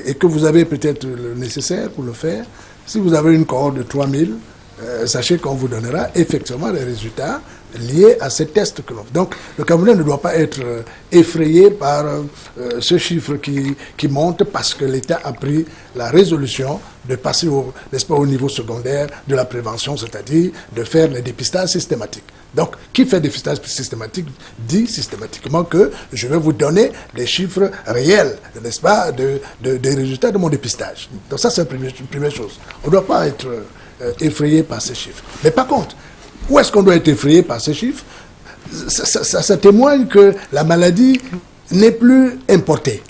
et que vous avez peut-être le nécessaire pour le faire, si vous avez une cohorte de 3000, sachez qu'on vous donnera effectivement les résultats liés à ces tests que l'on fait. Donc, le Camerounais ne doit pas être effrayé par ce chiffre qui monte parce que l'État a pris la résolution de passer au niveau secondaire de la prévention, c'est-à-dire de faire les dépistages systématiques. Donc, qui fait des dépistage systématique dit systématiquement que je vais vous donner les chiffres réels, n'est-ce pas, des résultats de mon dépistage. Donc ça, c'est une première chose. On ne doit pas être effrayé par ces chiffres. Mais par contre, où est-ce qu'on doit être effrayé par ces chiffres? Ça témoigne que la maladie n'est plus importée,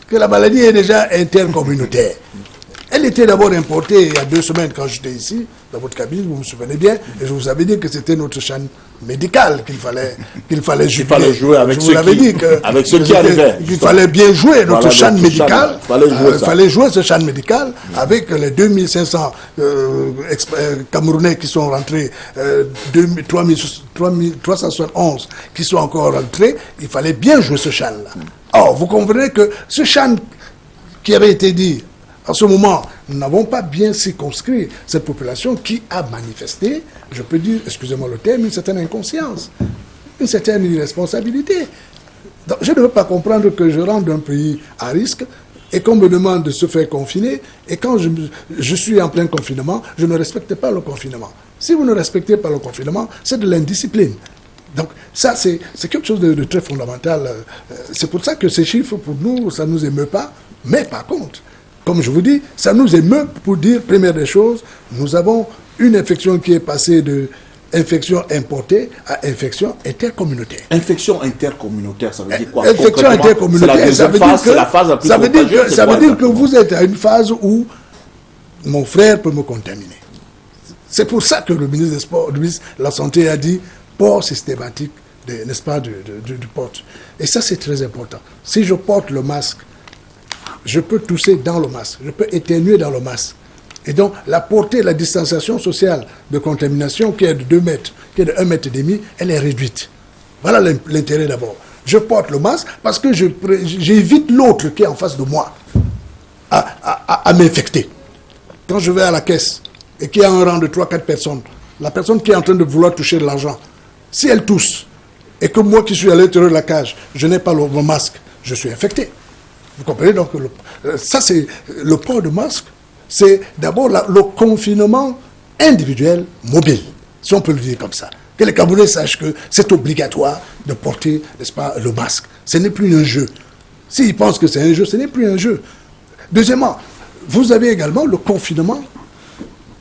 que la maladie est déjà intercommunautaire. Elle était d'abord importée il y a 2 semaines quand j'étais ici, dans votre cabine, vous me souvenez bien, et je vous avais dit que c'était notre chaîne médicale qu'il fallait jouer. Il fallait jouer avec ceux qui arrivaient. Il fallait bien jouer notre chaîne médicale. Il fallait jouer ce chaîne médical avec les 2500 Camerounais qui sont rentrés, 371 qui sont encore rentrés. Il fallait bien jouer ce chaîne-là. Or, vous comprenez que ce chaîne qui avait été dit, en ce moment, nous n'avons pas bien circonscrit cette population qui a manifesté, je peux dire, excusez-moi le terme, une certaine inconscience, une certaine irresponsabilité. Donc, je ne veux pas comprendre que je rentre d'un pays à risque et qu'on me demande de se faire confiner, et quand je suis en plein confinement, je ne respecte pas le confinement. Si vous ne respectez pas le confinement, c'est de l'indiscipline. Donc ça, c'est quelque chose de très fondamental. C'est pour ça que ces chiffres, pour nous, ça ne nous émeut pas, mais par contre, comme je vous dis, ça nous émeut pour dire, première des choses, nous avons une infection qui est passée de infection importée à infection intercommunautaire. Infection intercommunautaire, ça veut dire quoi? Infection intercommunautaire, ça veut dire que vous êtes à une phase où mon frère peut me contaminer. C'est pour ça que le ministre des Sports, le ministre de la Santé a dit port systématique, n'est-ce pas, du porte. Et ça, c'est très important. Si je porte le masque, je peux tousser dans le masque, je peux éternuer dans le masque. Et donc, la portée, la distanciation sociale de contamination qui est de 2 mètres, qui est de 1,5 mètre, elle est réduite. Voilà l'intérêt d'abord. Je porte le masque parce que j'évite l'autre qui est en face de moi à m'infecter. Quand je vais à la caisse et qu'il y a un rang de 3-4 personnes, la personne qui est en train de vouloir toucher de l'argent, si elle tousse et que moi qui suis à l'intérieur de la cage, je n'ai pas mon masque, je suis infecté. Vous comprenez? Donc, ça, c'est le port de masque. C'est d'abord le confinement individuel mobile, si on peut le dire comme ça. Que les Camerounais sachent que c'est obligatoire de porter, n'est-ce pas, le masque. Ce n'est plus un jeu. S'ils pensent que c'est un jeu, ce n'est plus un jeu. Deuxièmement, vous avez également le confinement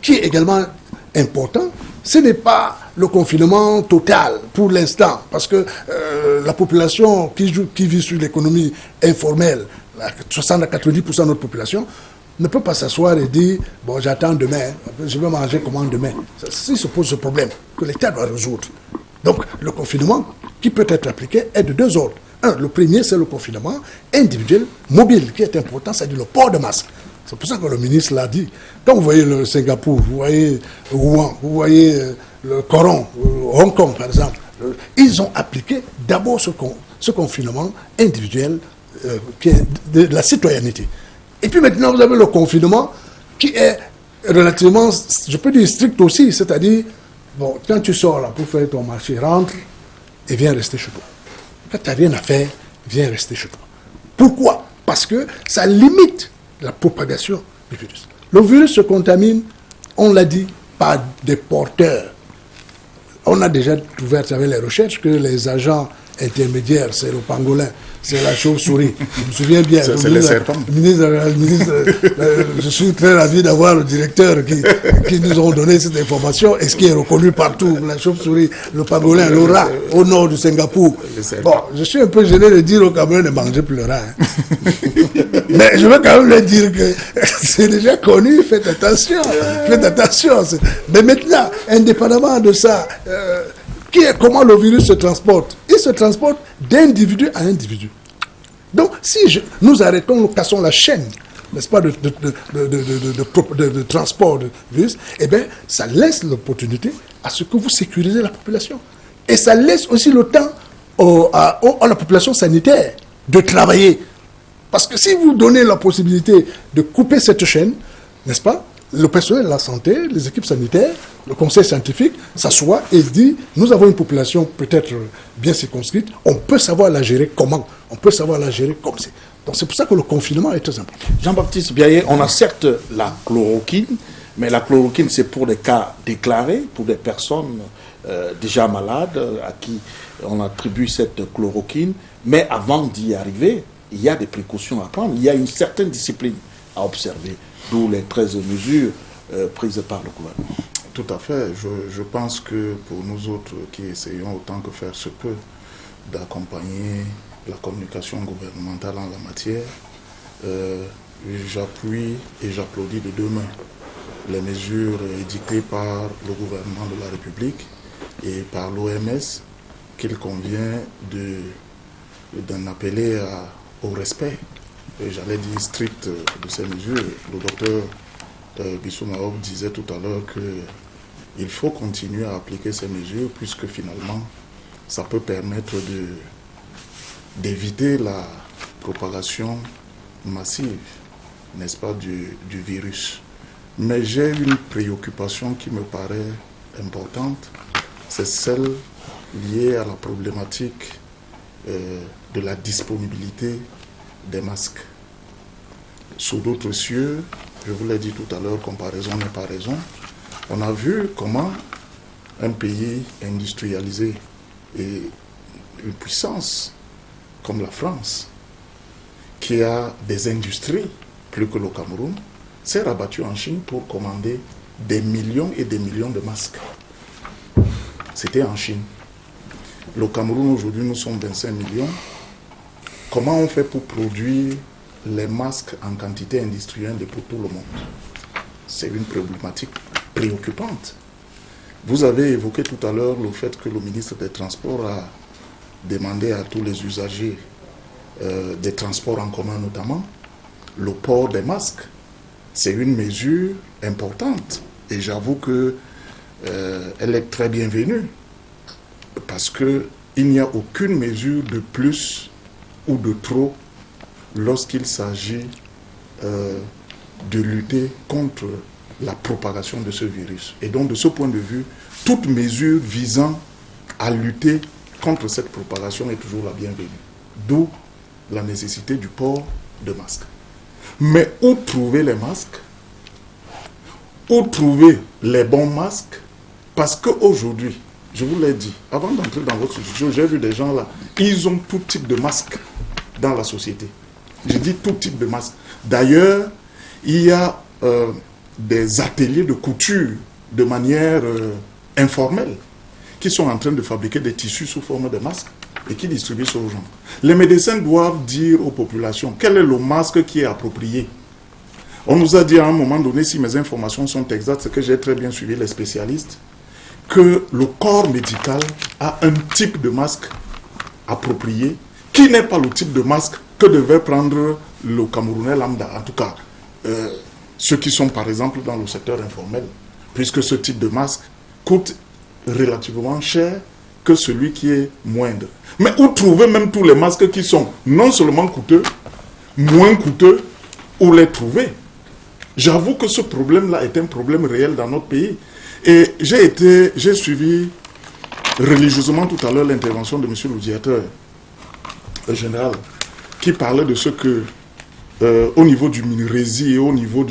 qui est également important. Ce n'est pas le confinement total pour l'instant, parce que la population qui vit sur l'économie informelle, 60 à 90% de notre population, ne peut pas s'asseoir et dire « bon, j'attends demain, je vais manger comment demain ?» Si se pose ce problème que l'État doit résoudre. Donc, le confinement qui peut être appliqué est de 2 ordres. Le premier, c'est le confinement individuel mobile, qui est important, c'est-à-dire le port de masque. C'est pour ça que le ministre l'a dit. Quand vous voyez le Singapour, vous voyez Wuhan, vous voyez le Coran, Hong Kong par exemple, ils ont appliqué d'abord ce confinement individuel qui est de la citoyenneté. Et puis maintenant, vous avez le confinement qui est relativement, je peux dire strict aussi, c'est-à-dire, bon, quand tu sors là pour faire ton marché, rentre et viens rester chez toi. Quand tu n'as rien à faire, viens rester chez toi. Pourquoi? Parce que ça limite la propagation du virus. Le virus se contamine, on l'a dit, par des porteurs. On a déjà ouvert avec les recherches que les agents intermédiaires, c'est le pangolin, c'est la chauve-souris. Je me souviens bien. C'est les serpents. Je suis très ravi d'avoir le directeur qui nous ont donné cette information et ce qui est reconnu partout. La chauve-souris, le pangolin, le rat au nord du Singapour. Bon, je suis un peu gêné de dire au Cameroun de manger plus le rat. Mais je veux quand même leur dire que c'est déjà connu, faites attention. Mais maintenant, indépendamment de ça, comment le virus se transporte? Il se transporte d'individu à individu. Donc, si nous arrêtons, nous cassons la chaîne, n'est-ce pas, de transport de virus, eh bien, ça laisse l'opportunité à ce que vous sécurisez la population. Et ça laisse aussi le temps à la population sanitaire de travailler. Parce que si vous donnez la possibilité de couper cette chaîne, n'est-ce pas, le personnel de la santé, les équipes sanitaires, le conseil scientifique s'assoit et dit, nous avons une population peut-être bien circonscrite, on peut savoir la gérer comment? On peut savoir la gérer comme c'est. Donc c'est pour ça que le confinement est très important. Jean-Baptiste Biaye, on a certes la chloroquine, mais la chloroquine c'est pour des cas déclarés, pour des personnes déjà malades à qui on attribue cette chloroquine, mais avant d'y arriver, il y a des précautions à prendre, il y a une certaine discipline à observer, d'où les 13 mesures prises par le gouvernement. Tout à fait. Je pense que pour nous autres qui essayons autant que faire se peut d'accompagner la communication gouvernementale en la matière, j'appuie et j'applaudis de deux mains les mesures édictées par le gouvernement de la République et par l'OMS qu'il convient d'en appeler au respect, et j'allais dire strict, de ces mesures. Le docteur Bissou Mahob disait tout à l'heure qu'il faut continuer à appliquer ces mesures puisque finalement ça peut permettre d'éviter la propagation massive, n'est-ce pas, du virus. Mais j'ai une préoccupation qui me paraît importante, c'est celle liée à la problématique de la disponibilité des masques. Sous d'autres cieux, je vous l'ai dit tout à l'heure, comparaison n'est pas raison, on a vu comment un pays industrialisé et une puissance comme la France, qui a des industries plus que le Cameroun, s'est rabattu en Chine pour commander des millions et des millions de masques. C'était en Chine. Le Cameroun, aujourd'hui, nous sommes 25 millions. Comment on fait pour produire les masques en quantité industrielle pour tout le monde? C'est une problématique préoccupante. Vous avez évoqué tout à l'heure le fait que le ministre des Transports a demandé à tous les usagers des transports en commun notamment le port des masques. C'est une mesure importante et j'avoue que elle est très bienvenue parce qu'il n'y a aucune mesure de plus ou de trop lorsqu'il s'agit de lutter contre la propagation de ce virus. Et donc de ce point de vue, toute mesure visant à lutter contre cette propagation est toujours la bienvenue. D'où la nécessité du port de masques. Mais où trouver les masques? Où trouver les bons masques? Parce qu'aujourd'hui, je vous l'ai dit, avant d'entrer dans votre studio, j'ai vu des gens là, ils ont tout type de masques dans la société. Je dis tout type de masques. D'ailleurs, il y a des ateliers de couture de manière informelle qui sont en train de fabriquer des tissus sous forme de masques et qui distribuent ça aux gens. Les médecins doivent dire aux populations quel est le masque qui est approprié. On nous a dit à un moment donné, si mes informations sont exactes, c'est que j'ai très bien suivi les spécialistes, que le corps médical a un type de masque approprié qui n'est pas le type de masque que devait prendre le Camerounais lambda, en tout cas ceux qui sont par exemple dans le secteur informel, puisque ce type de masque coûte relativement cher que celui qui est moindre. Mais où trouver même tous les masques qui sont non seulement coûteux, moins coûteux, où les trouver? J'avoue que ce problème-là est un problème réel dans notre pays. Et j'ai suivi religieusement tout à l'heure l'intervention de M. le directeur général qui parlait de ce que, au niveau du MINRESI et au niveau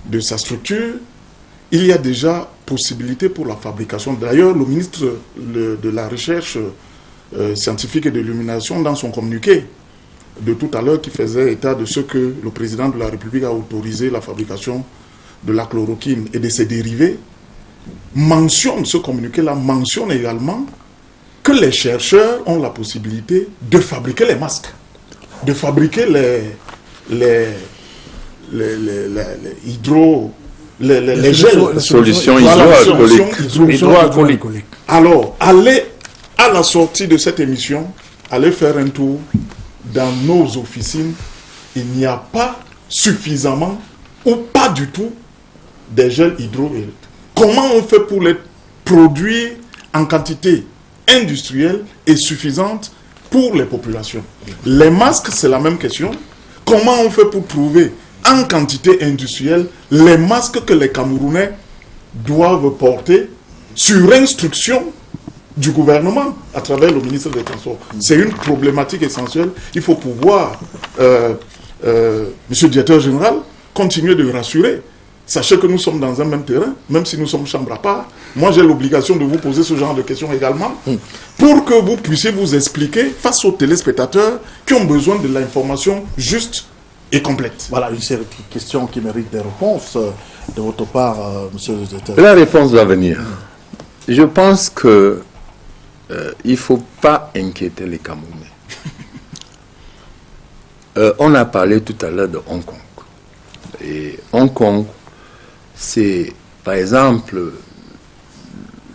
de sa structure, il y a déjà possibilité pour la fabrication. D'ailleurs, le ministre de la Recherche scientifique et de l'illumination, dans son communiqué de tout à l'heure, qui faisait état de ce que le président de la République a autorisé la fabrication de la chloroquine et de ses dérivés, ce communiqué-là mentionne également que les chercheurs ont la possibilité de fabriquer les masques, de fabriquer les gels, solutions hydroalcooliques. Alors, allez à la sortie de cette émission, allez faire un tour dans nos officines. Il n'y a pas suffisamment ou pas du tout des gels hydroalcooliques. Comment on fait pour les produire en quantité industrielle et suffisante pour les populations? Les masques, c'est la même question. Comment on fait pour trouver en quantité industrielle les masques que les Camerounais doivent porter sur instruction du gouvernement à travers le ministre des Transports? C'est une problématique essentielle. Il faut pouvoir, Monsieur le directeur général, continuer de rassurer. Sachez que nous sommes dans un même terrain, même si nous sommes chambre à part. Moi, j'ai l'obligation de vous poser ce genre de questions également, pour que vous puissiez vous expliquer face aux téléspectateurs qui ont besoin de l'information juste et complète. Voilà une série de questions qui méritent des réponses de votre part, monsieur le directeur. La réponse va venir. Je pense que il ne faut pas inquiéter les Camerounais. On a parlé tout à l'heure de Hong Kong. Et Hong Kong, c'est, par exemple,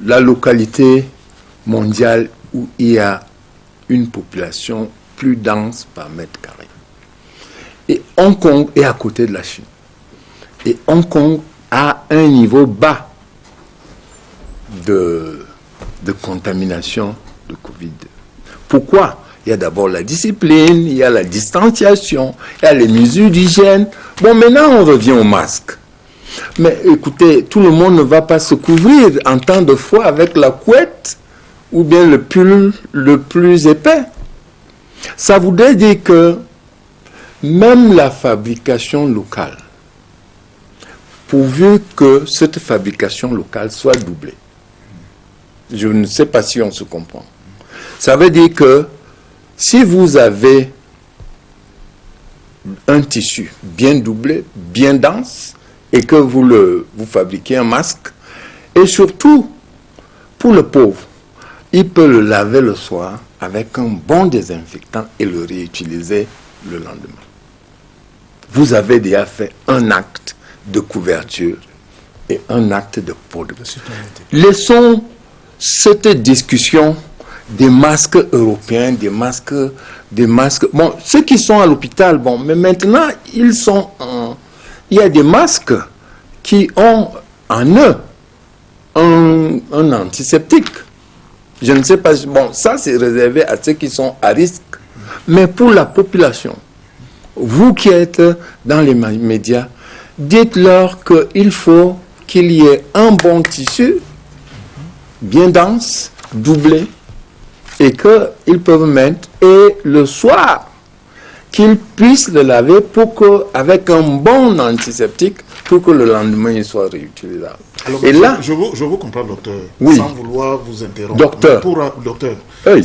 la localité mondiale où il y a une population plus dense par mètre carré. Et Hong Kong est à côté de la Chine. Et Hong Kong a un niveau bas de contamination de Covid. Pourquoi? Il y a d'abord la discipline, il y a la distanciation, il y a les mesures d'hygiène. Bon, maintenant, on revient au masque. Mais écoutez, tout le monde ne va pas se couvrir en temps de froid avec la couette ou bien le pull le plus épais. Ça voudrait dire que même la fabrication locale, pourvu que cette fabrication locale soit doublée, je ne sais pas si on se comprend. Ça veut dire que si vous avez un tissu bien doublé, bien dense, et que vous fabriquez un masque, et surtout, pour le pauvre, il peut le laver le soir avec un bon désinfectant et le réutiliser le lendemain. Vous avez déjà fait un acte de couverture et un acte de production. Laissons cette discussion des masques européens, des masques. Bon, ceux qui sont à l'hôpital, bon, mais maintenant, il y a des masques qui ont en eux un antiseptique. Je ne sais pas, bon, ça c'est réservé à ceux qui sont à risque. Mais pour la population, vous qui êtes dans les médias, dites-leur qu'il faut qu'il y ait un bon tissu, bien dense, doublé, et qu'ils peuvent mettre, et le soir, qu'ils puissent le laver avec un bon antiseptique, pour que le lendemain il soit réutilisable. Alors, et là, je vous comprends, docteur, oui, sans vouloir vous interrompre. Docteur. Docteur. Hey,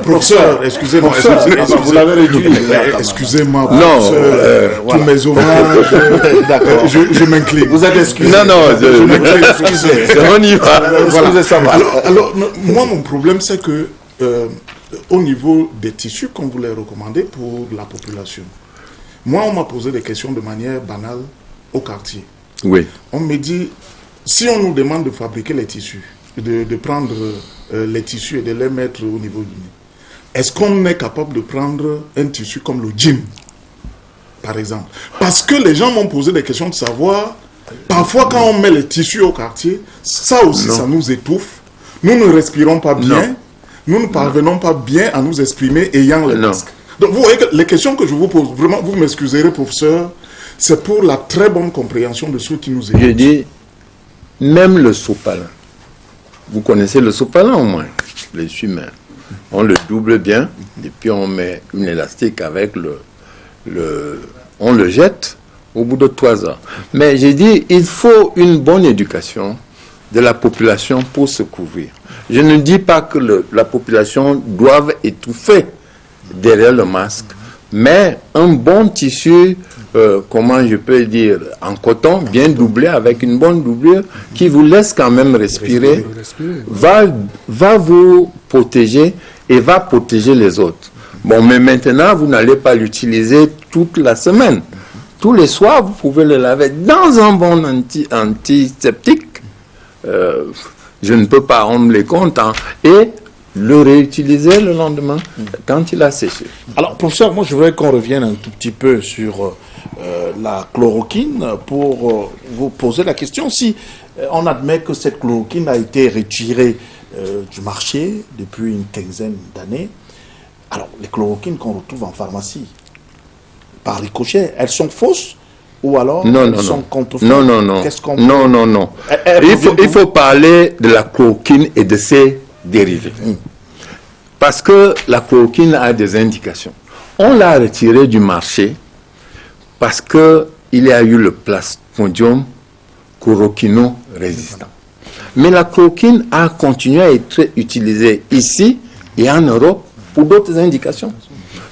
Professeur, excusez-moi. Vous l'avez réduit. Excusez-moi, non, tous mes hommages. D'accord. Je m'incline. Vous êtes excusé. Non, je m'incline. Excusez. On y va. Excusez, ça va. Alors, moi, mon problème, c'est que au niveau des tissus qu'on voulait recommander pour la population, moi, on m'a posé des questions de manière banale au quartier. Oui. On me dit, si on nous demande de fabriquer les tissus, de prendre les tissus et de les mettre au niveau du nez, est-ce qu'on est capable de prendre un tissu comme le gym, par exemple? Parce que les gens m'ont posé des questions de savoir, parfois quand on met les tissus au quartier, ça aussi, ça nous étouffe. Nous ne respirons pas bien, nous ne parvenons pas bien à nous exprimer ayant les masques. Donc vous voyez que les questions que je vous pose, vraiment, vous m'excuserez, professeur, c'est pour la très bonne compréhension de ceux qui nous écoutent. Je dis, même le sopalin. Vous connaissez le sopalin au moins, les humains. On le double bien, et puis on met une élastique avec on le jette au bout de 3 heures. Mais j'ai dit, il faut une bonne éducation de la population pour se couvrir. Je ne dis pas que la population doive étouffer derrière le masque, mais un bon tissu, comment je peux dire, en coton, bien doublé, avec une bonne doublure, qui vous laisse quand même respirer, va vous protéger et va protéger les autres. Bon, mais maintenant, vous n'allez pas l'utiliser toute la semaine. Tous les soirs, vous pouvez le laver dans un bon antiseptique. Je ne peux pas, on me les compte, et le réutiliser le lendemain quand il a séché. Alors, professeur, moi je voudrais qu'on revienne un tout petit peu sur la chloroquine pour vous poser la question. Si on admet que cette chloroquine a été retirée du marché depuis une quinzaine d'années, alors les chloroquines qu'on retrouve en pharmacie, par ricochet, elles sont fausses ou alors elles sont contrefaites? Non. Qu'est-ce qu'on Non. Il faut parler de la chloroquine et de ses dérivés. Parce que la chloroquine a des indications. On l'a retirée du marché parce qu'il y a eu le Plasmodium chloroquino-résistant. Mais la chloroquine a continué à être utilisée ici et en Europe pour d'autres indications.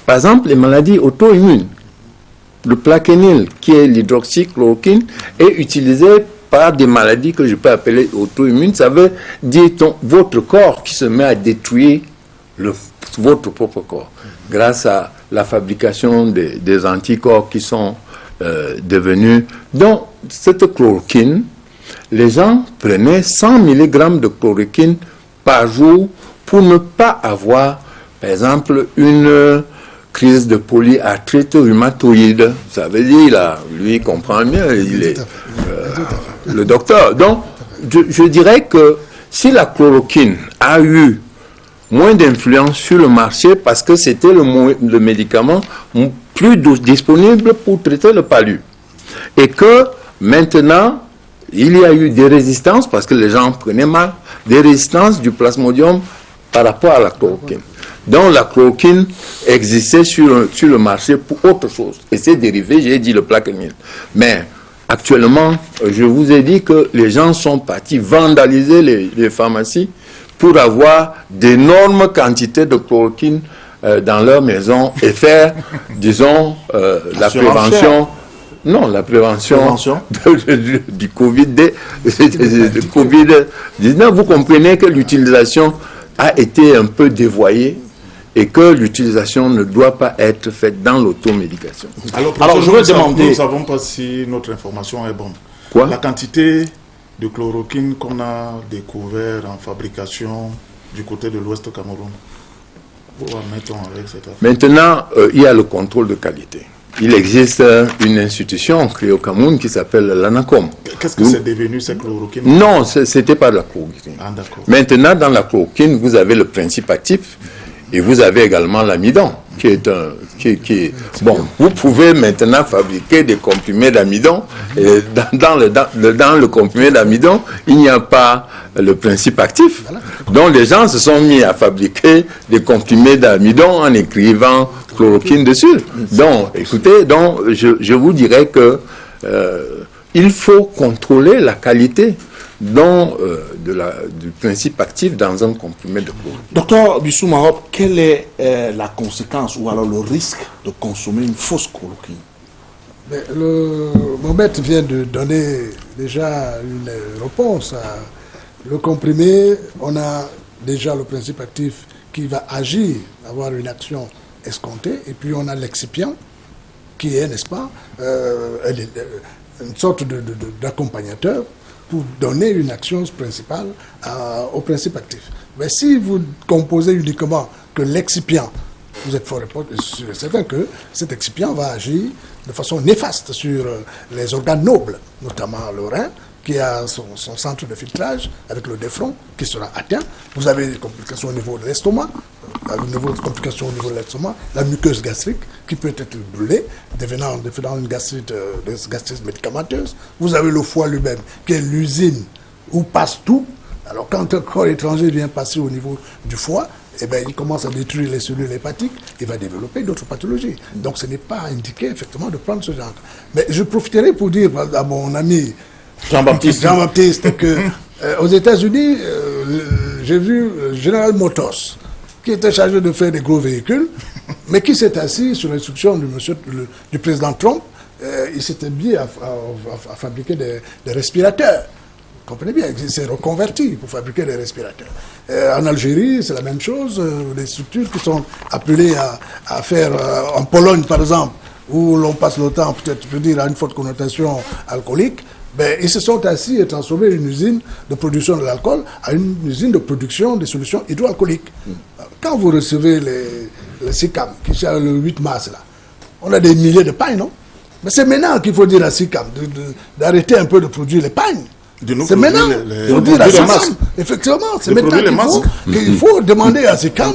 Par exemple, les maladies auto-immunes. Le plaquenil, qui est l'hydroxychloroquine, est utilisé par des maladies que je peux appeler auto-immunes. Ça veut dire votre corps qui se met à détruire votre propre corps grâce à la fabrication des anticorps qui sont devenus. Donc, cette chloroquine, les gens prenaient 100 mg de chloroquine par jour pour ne pas avoir, par exemple, une crise de polyarthrite rhumatoïde. Ça veut dire, lui, il comprend bien, il est le docteur. Donc, je dirais que si la chloroquine a eu moins d'influence sur le marché parce que c'était le médicament plus disponible pour traiter le palu, et que maintenant, il y a eu des résistances parce que les gens prenaient mal, des résistances du plasmodium par rapport à la chloroquine. Donc la chloroquine existait sur le marché pour autre chose. Et c'est dérivé, j'ai dit le plaquenil. Mais actuellement, je vous ai dit que les gens sont partis vandaliser les pharmacies pour avoir d'énormes quantités de chloroquine dans leur maison et faire, disons, la prévention. Non, la prévention du Covid-19. Vous comprenez que l'utilisation a été un peu dévoyée et que l'utilisation ne doit pas être faite dans l'automédication. Alors je veux demander... Nous ne savons pas si notre information est bonne. Quoi? La quantité de chloroquine qu'on a découvert en fabrication du côté de l'Ouest Cameroun, où en mettons avec cette affaire? Maintenant, il y a le contrôle de qualité. Il existe une institution créée au Cameroun qui s'appelle l'ANACOM. Qu'est-ce que c'est devenu cette chloroquine? Non, c'était pas de la chloroquine. Ah, d'accord. Maintenant, dans la chloroquine, vous avez le principe actif et vous avez également l'amidon, qui est bon. Vous pouvez maintenant fabriquer des comprimés d'amidon. Et dans le comprimé d'amidon, il n'y a pas le principe actif. Donc les gens se sont mis à fabriquer des comprimés d'amidon en écrivant chloroquine dessus. Donc, écoutez, je vous dirais que il faut contrôler la qualité du principe actif dans un comprimé de chloroquine. Docteur Bissou Marop, quelle est la conséquence ou alors le risque de consommer une fausse chloroquine? Mon maître vient de donner déjà une réponse. Le comprimé, on a déjà le principe actif qui va agir, avoir une action escomptée, et puis on a l'excipient qui est, n'est-ce pas, une sorte d'accompagnateur pour donner une action principale au principe actif. Mais si vous composez uniquement que l'excipient, vous êtes fort certain que cet excipient va agir de façon néfaste sur les organes nobles, notamment le rein, qui a son centre de filtrage avec le défront qui sera atteint. Vous avez des complications au niveau de l'estomac, des complications au niveau de l'estomac, la muqueuse gastrique qui peut être brûlée, devenant une gastrite médicamenteuse. Vous avez le foie lui-même qui est l'usine où passe tout. Alors quand un corps étranger vient passer au niveau du foie, eh bien, il commence à détruire les cellules hépatiques, il va développer d'autres pathologies. Donc ce n'est pas indiqué effectivement de prendre ce genre. Mais je profiterai pour dire à mon ami Jean-Baptiste que aux États-Unis, j'ai vu le général Motors, qui était chargé de faire des gros véhicules, mais qui s'est assis sur l'instruction du président Trump. Il s'était mis à fabriquer des respirateurs. Vous comprenez bien, il s'est reconverti pour fabriquer des respirateurs. En Algérie, c'est la même chose. Les structures qui sont appelées à faire, en Pologne par exemple, où l'on passe le temps, peut-être, je peux dire, à une forte connotation alcoolique, ben, ils se sont assis et transformé une usine de production de l'alcool à une usine de production des solutions hydroalcooliques. Quand vous recevez les SICAM, qui sont le 8 mars, là, on a des milliers de pagnes, non? Mais c'est maintenant qu'il faut dire à SICAM d'arrêter un peu de produire les pagnes. C'est maintenant qu'il faut dire à SICAM, effectivement, c'est maintenant qu'il faut demander à SICAM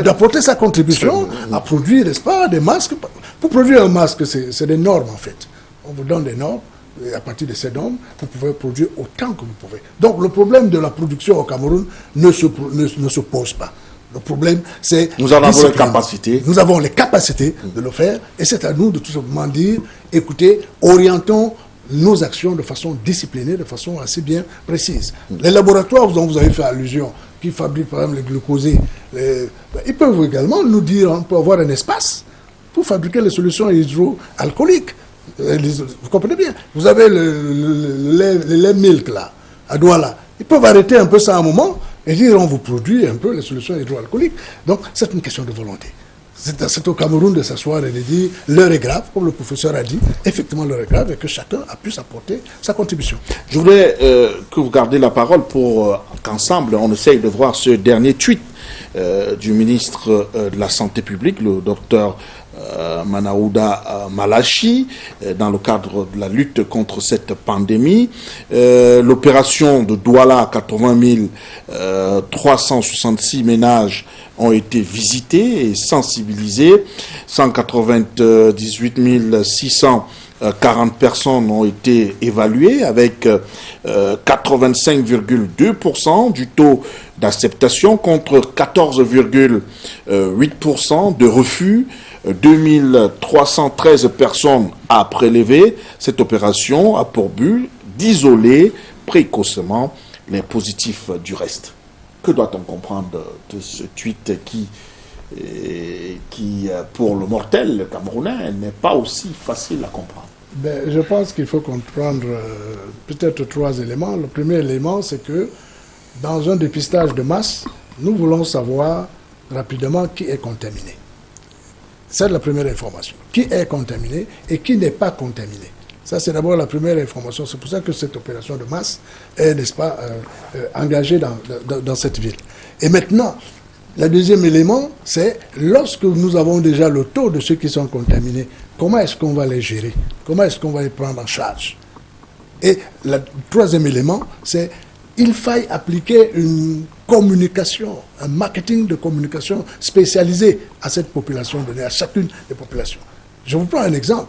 d'apporter sa contribution à produire, n'est-ce pas, des masques. Pour produire un masque, c'est des normes en fait. On vous donne des normes. Et à partir de ces normes, vous pouvez produire autant que vous pouvez. Donc le problème de la production au Cameroun ne se pose pas. Le problème, c'est... Nous en avons les capacités. Nous avons les capacités de le faire. Et c'est à nous de tout simplement dire, écoutez, orientons nos actions de façon disciplinée, de façon assez bien précise. Les laboratoires dont vous avez fait allusion, qui fabriquent par exemple les glucosés, ils peuvent également nous dire, on peut avoir un espace pour fabriquer les solutions hydroalcooliques. Vous comprenez bien. Vous avez le lait milk là, à Douala. Ils peuvent arrêter un peu ça à un moment et dire on vous produit un peu les solutions hydroalcooliques. Donc c'est une question de volonté. C'est au Cameroun de s'asseoir et de dire l'heure est grave, comme le professeur a dit, effectivement l'heure est grave et que chacun a pu apporter sa contribution. Je voudrais que vous gardiez la parole pour qu'ensemble on essaye de voir ce dernier tweet du ministre de la Santé publique, le docteur Manaouda Malachi, dans le cadre de la lutte contre cette pandémie. L'opération de Douala, 80 366 ménages ont été visités et sensibilisés. 198 640 personnes ont été évaluées avec 85,2% du taux d'acceptation contre 14,8% de refus. 2313 personnes à prélever. Cette opération a pour but d'isoler précocement les positifs du reste. Que doit-on comprendre de ce tweet qui pour le mortel camerounais, n'est pas aussi facile à comprendre? Ben, je pense qu'il faut comprendre peut-être 3 éléments. Le premier élément, c'est que dans un dépistage de masse, nous voulons savoir rapidement qui est contaminé. C'est la première information. Qui est contaminé et qui n'est pas contaminé. Ça, c'est d'abord la première information. C'est pour ça que cette opération de masse est, n'est-ce pas, engagée dans cette ville. Et maintenant, le deuxième élément, c'est lorsque nous avons déjà le taux de ceux qui sont contaminés, comment est-ce qu'on va les gérer? Comment est-ce qu'on va les prendre en charge? Et le troisième élément, c'est il faille appliquer une communication, un marketing de communication spécialisé à cette population donnée, à chacune des populations. Je vous prends un exemple.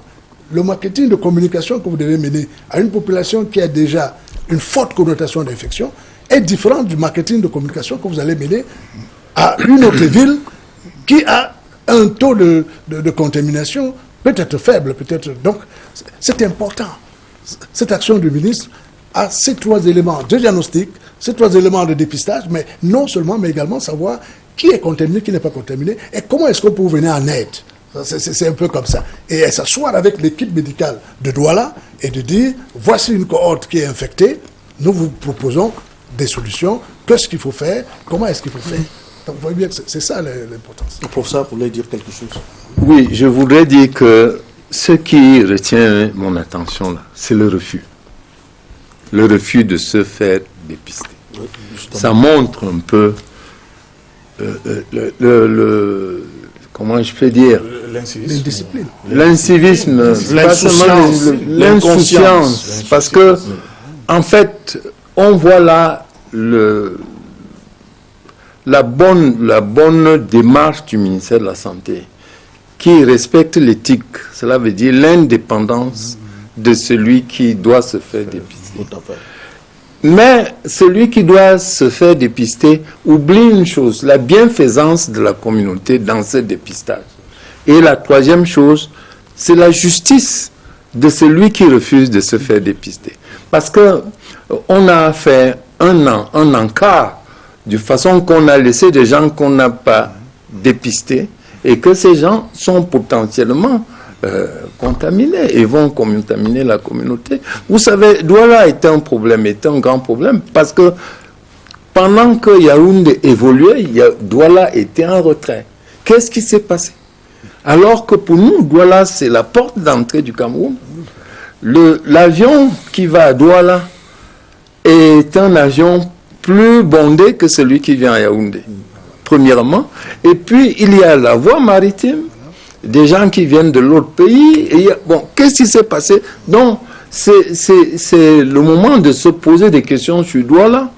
Le marketing de communication que vous devez mener à une population qui a déjà une forte connotation d'infection est différent du marketing de communication que vous allez mener à une autre ville qui a un taux de contamination peut-être faible, peut-être. Donc, c'est important. Cette action du ministre a ces 3 éléments de diagnostic, ces 3 éléments de dépistage, mais non seulement, mais également savoir qui est contaminé, qui n'est pas contaminé, et comment est-ce qu'on peut venir en aide. C'est un peu comme ça. Et s'asseoir avec l'équipe médicale de Douala et de dire, voici une cohorte qui est infectée, nous vous proposons des solutions, qu'est-ce qu'il faut faire, comment est-ce qu'il faut faire. Donc vous voyez bien que c'est ça l'importance. Le professeur voulait dire quelque chose. Oui, je voudrais dire que ce qui retient mon attention là, c'est le refus. Le refus de se faire dépister. Oui, ça montre un peu comment je peux dire, L'indiscipline. l'incivisme, l'insouciance, parce que en fait, on voit là la bonne démarche du ministère de la Santé, qui respecte l'éthique. Cela veut dire l'indépendance de celui qui doit se faire dépister. Tout à fait. Mais celui qui doit se faire dépister oublie une chose, la bienfaisance de la communauté dans ce dépistage. Et la troisième chose, c'est la justice de celui qui refuse de se faire dépister. Parce que on a fait un encart de façon qu'on a laissé des gens qu'on n'a pas dépistés et que ces gens sont potentiellement contaminés et vont contaminer la communauté. Vous savez, Douala était un grand problème, parce que pendant que Yaoundé évoluait, Douala était en retrait. Qu'est-ce qui s'est passé? Alors que pour nous, Douala, c'est la porte d'entrée du Cameroun. L'avion qui va à Douala est un avion plus bondé que celui qui vient à Yaoundé, premièrement. Et puis, il y a la voie maritime, des gens qui viennent de l'autre pays. Et bon, qu'est-ce qui s'est passé? Donc, c'est le moment de se poser des questions sur Douala.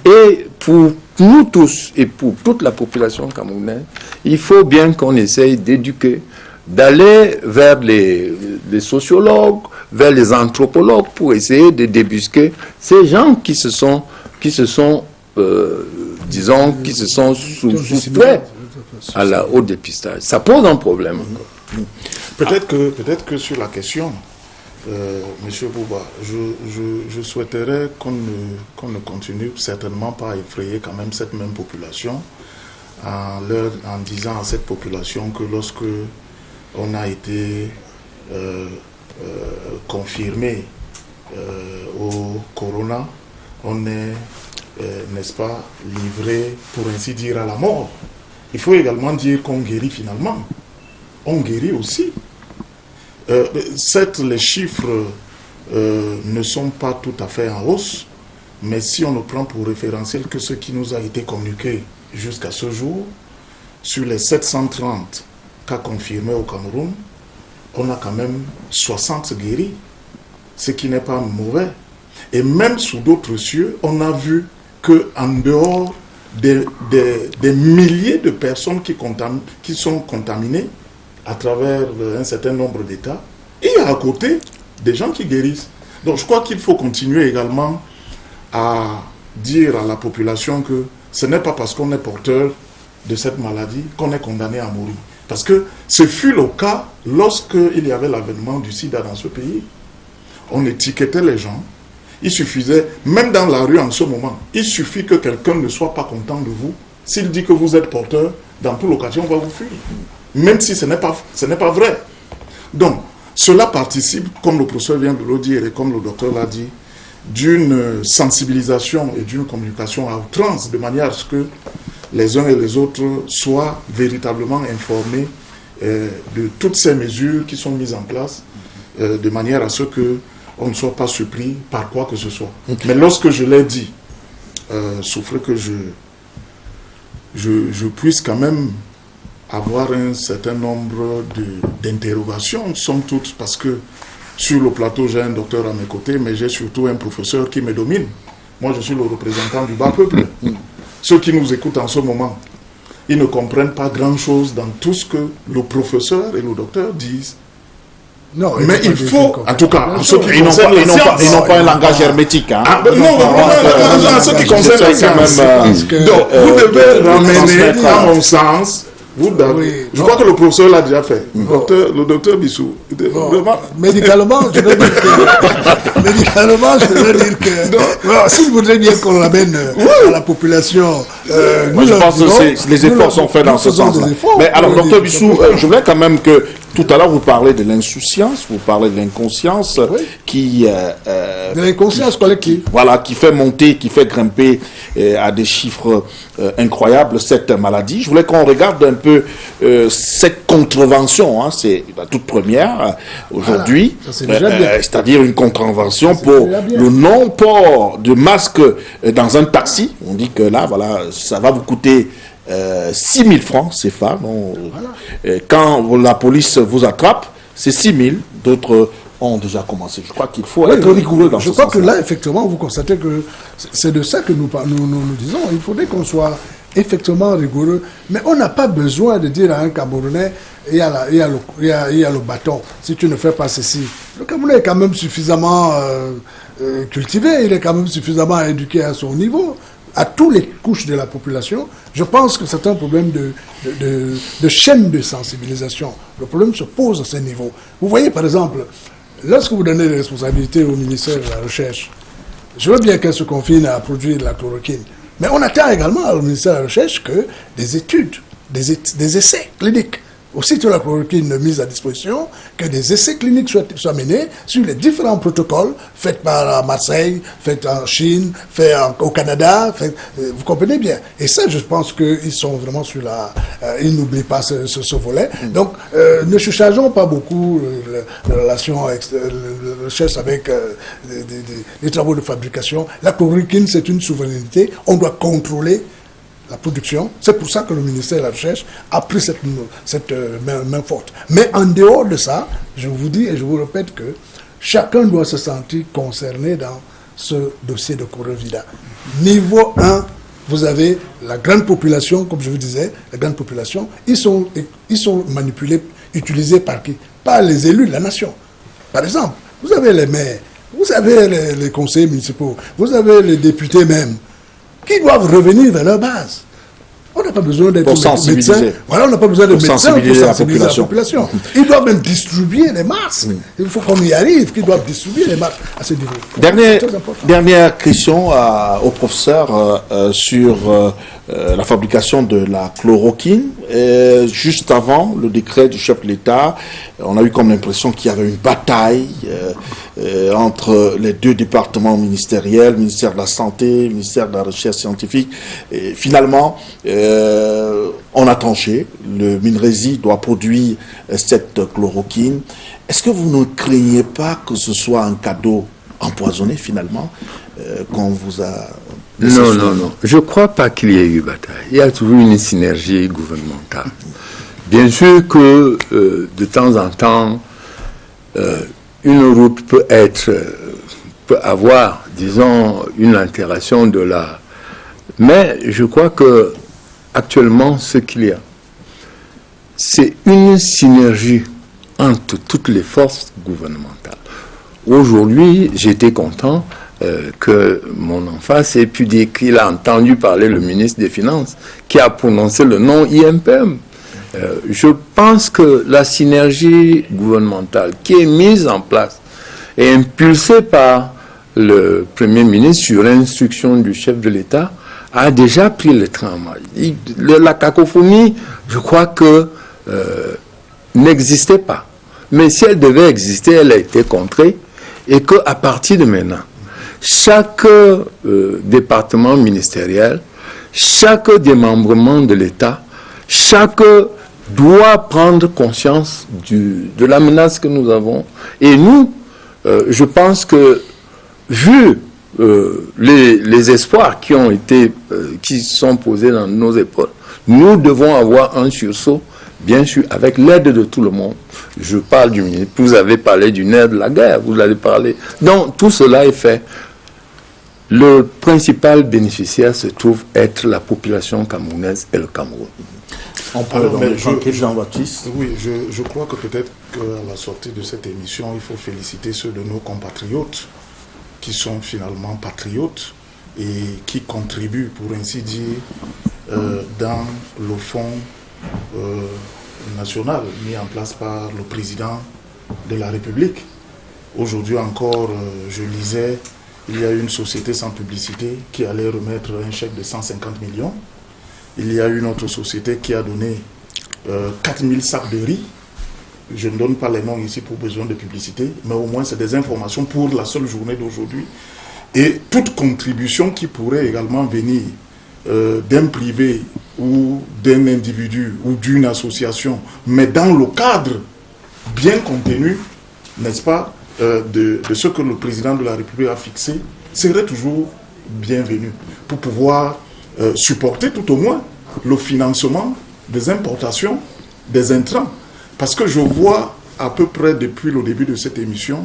Et pour nous tous et pour toute la population camerounaise, il faut bien qu'on essaye d'éduquer, d'aller vers les sociologues, vers les anthropologues pour essayer de débusquer ces gens qui se sont soustraits au dépistage. Ça pose un problème. Peut-être que sur la question, Monsieur Bouba, je souhaiterais qu'on ne continue certainement pas à effrayer quand même cette même population en disant à cette population que lorsque on a été confirmé au corona, on est, n'est-ce pas, livré, pour ainsi dire, à la mort. Il faut également dire qu'on guérit finalement. On guérit aussi. Certes, les chiffres ne sont pas tout à fait en hausse, mais si on ne prend pour référentiel que ce qui nous a été communiqué jusqu'à ce jour, sur les 730 cas confirmés au Cameroun, on a quand même 60 guéris, ce qui n'est pas mauvais. Et même sous d'autres cieux, on a vu qu'en dehors des milliers de personnes qui sont contaminées à travers un certain nombre d'États, il y a à côté des gens qui guérissent. Donc je crois qu'il faut continuer également à dire à la population que ce n'est pas parce qu'on est porteur de cette maladie qu'on est condamné à mourir. Parce que ce fut le cas lorsqu'il y avait l'avènement du sida dans ce pays. On étiquetait les gens. Il suffisait, même dans la rue en ce moment, il suffit que quelqu'un ne soit pas content de vous. S'il dit que vous êtes porteur, dans toute l'occasion, on va vous fuir. Même si ce n'est pas vrai. Donc, cela participe, comme le professeur vient de le dire et comme le docteur l'a dit, d'une sensibilisation et d'une communication à outrance, de manière à ce que les uns et les autres soient véritablement informés de toutes ces mesures qui sont mises en place, de manière à ce qu'on ne soit pas surpris par quoi que ce soit. Mais lorsque je l'ai dit, souffrez que je puisse quand même avoir un certain nombre d'interrogations, somme toute, parce que sur le plateau, j'ai un docteur à mes côtés, mais j'ai surtout un professeur qui me domine. Moi, je suis le représentant du bas peuple. Ceux qui nous écoutent en ce moment, ils ne comprennent pas grand-chose dans tout ce que le professeur et le docteur disent. Non, mais il faut, en tout cas, en ce qui concerne ils n'ont pas un langage hermétique. Hein. En ce qui concerne la science. Donc, vous devez ramener, à mon sens, je crois que le professeur l'a déjà fait. Le docteur Bissou. Médicalement, je veux dire que s'il voudrait bien qu'on l'amène à la population, moi je pense que les efforts sont faits dans ce sens. Mais alors, docteur Bissou, je voulais quand même que tout à l'heure vous parlez de l'insouciance, vous parlez de l'inconscience qui de l'inconscience collective. Voilà, qui fait monter, qui fait grimper à des chiffres incroyables cette maladie. Je voulais qu'on regarde un peu cette contravention, hein, c'est la toute première aujourd'hui, c'est-à-dire une contravention pour le non-port de masque dans un taxi. On dit que là, voilà, ça va vous coûter 6 000 francs CFA. Quand la police vous attrape, c'est 6 000. D'autres ont déjà commencé. Je crois qu'il faut être rigoureux dans ce sens. Je crois que là, effectivement, vous constatez que c'est de ça que nous disons. Il faudrait qu'on soit effectivement rigoureux. Mais on n'a pas besoin de dire à un Camerounais, il y a le bâton, si tu ne fais pas ceci. Le Camerounais est quand même suffisamment cultivé, il est quand même suffisamment éduqué à son niveau, à toutes les couches de la population. Je pense que c'est un problème de chaîne de sensibilisation. Le problème se pose à ce niveau. Vous voyez, par exemple, lorsque vous donnez des responsabilités au ministère de la Recherche, je veux bien qu'elle se confine à produire de la chloroquine, mais on attend également au ministère de la Recherche que des études, des essais cliniques, aussitôt la chloroquine mise à disposition, que des essais cliniques soient menés sur les différents protocoles faits par Marseille, faits en Chine, faits au Canada, vous comprenez bien. Et ça, je pense qu'ils sont vraiment sur ils n'oublient pas ce volet. Donc, ne chargeons pas beaucoup les relations la recherche avec les travaux de fabrication. La chloroquine, c'est une souveraineté. On doit contrôler la production. C'est pour ça que le ministère de la Recherche a pris cette main forte. Mais en dehors de ça, je vous dis et je vous répète que chacun doit se sentir concerné dans ce dossier de Corovida. Niveau 1, vous avez la grande population, comme je vous disais, la grande population, ils sont manipulés, utilisés par qui? Par les élus de la nation. Par exemple, vous avez les maires, vous avez les conseillers municipaux, vous avez les députés même, qui doivent revenir vers leur base. On n'a pas besoin d'être médecin. Voilà, on n'a pas besoin de médecins pour sensibiliser la population. Ils doivent même distribuer les masques. Il faut qu'on y arrive, qu'ils doivent distribuer les masques à ce niveau. Dernière question au professeur sur la fabrication de la chloroquine. Juste avant le décret du chef de l'État, on a eu comme l'impression qu'il y avait une bataille entre les deux départements ministériels, ministère de la Santé, ministère de la Recherche scientifique. Et finalement, on a tranché. Le MinRési doit produire cette chloroquine. Est-ce que vous ne craignez pas que ce soit un cadeau empoisonné finalement qu'on vous a... Non. Je ne crois pas qu'il y ait eu bataille. Il y a toujours une synergie gouvernementale. Bien sûr que de temps en temps, une route peut avoir, disons, une altération de la... Mais je crois que actuellement, ce qu'il y a, c'est une synergie entre toutes les forces gouvernementales. Aujourd'hui, j'étais content que mon enfant ait pu dire qu'il a entendu parler le ministre des Finances qui a prononcé le nom IMPM. Je pense que la synergie gouvernementale qui est mise en place et impulsée par le Premier ministre sur instruction du chef de l'État a déjà pris le train en marche. La cacophonie, je crois que n'existait pas. Mais si elle devait exister, elle a été contrée et qu'à partir de maintenant, chaque département ministériel, chaque démembrement de l'État, chaque doit prendre conscience de la menace que nous avons. Et nous, je pense que, vu les espoirs qui sont posés dans nos épaules, nous devons avoir un sursaut, bien sûr, avec l'aide de tout le monde. Je parle du ministre, vous avez parlé du nerf de la guerre, vous l'avez parlé. Donc, tout cela est fait. Le principal bénéficiaire se trouve être la population camerounaise et le Cameroun. On parle de Jean-Baptiste. Oui, je crois que peut-être qu'à la sortie de cette émission, il faut féliciter ceux de nos compatriotes qui sont finalement patriotes et qui contribuent, pour ainsi dire, dans le fonds national mis en place par le président de la République. Aujourd'hui encore, je lisais, il y a une société sans publicité qui allait remettre un chèque de 150 millions. Il y a une autre société qui a donné 4000 sacs de riz. Je ne donne pas les noms ici pour besoin de publicité, mais au moins c'est des informations pour la seule journée d'aujourd'hui. Et toute contribution qui pourrait également venir d'un privé ou d'un individu ou d'une association, mais dans le cadre bien contenu, n'est-ce pas, de ce que le président de la République a fixé, serait toujours bienvenu pour pouvoir supporter tout au moins le financement des importations des intrants. Parce que je vois à peu près depuis le début de cette émission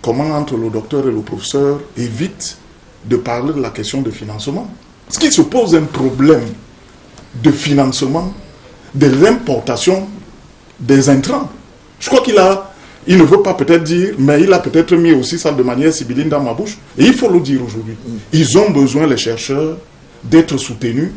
comment entre le docteur et le professeur évitent de parler de la question de financement. Est-ce qu'il se pose un problème de financement de l'importation des intrants? Je crois il ne veut pas peut-être dire, mais il a peut-être mis aussi ça de manière sibylline dans ma bouche. Et il faut le dire aujourd'hui. Ils ont besoin, les chercheurs, d'être soutenus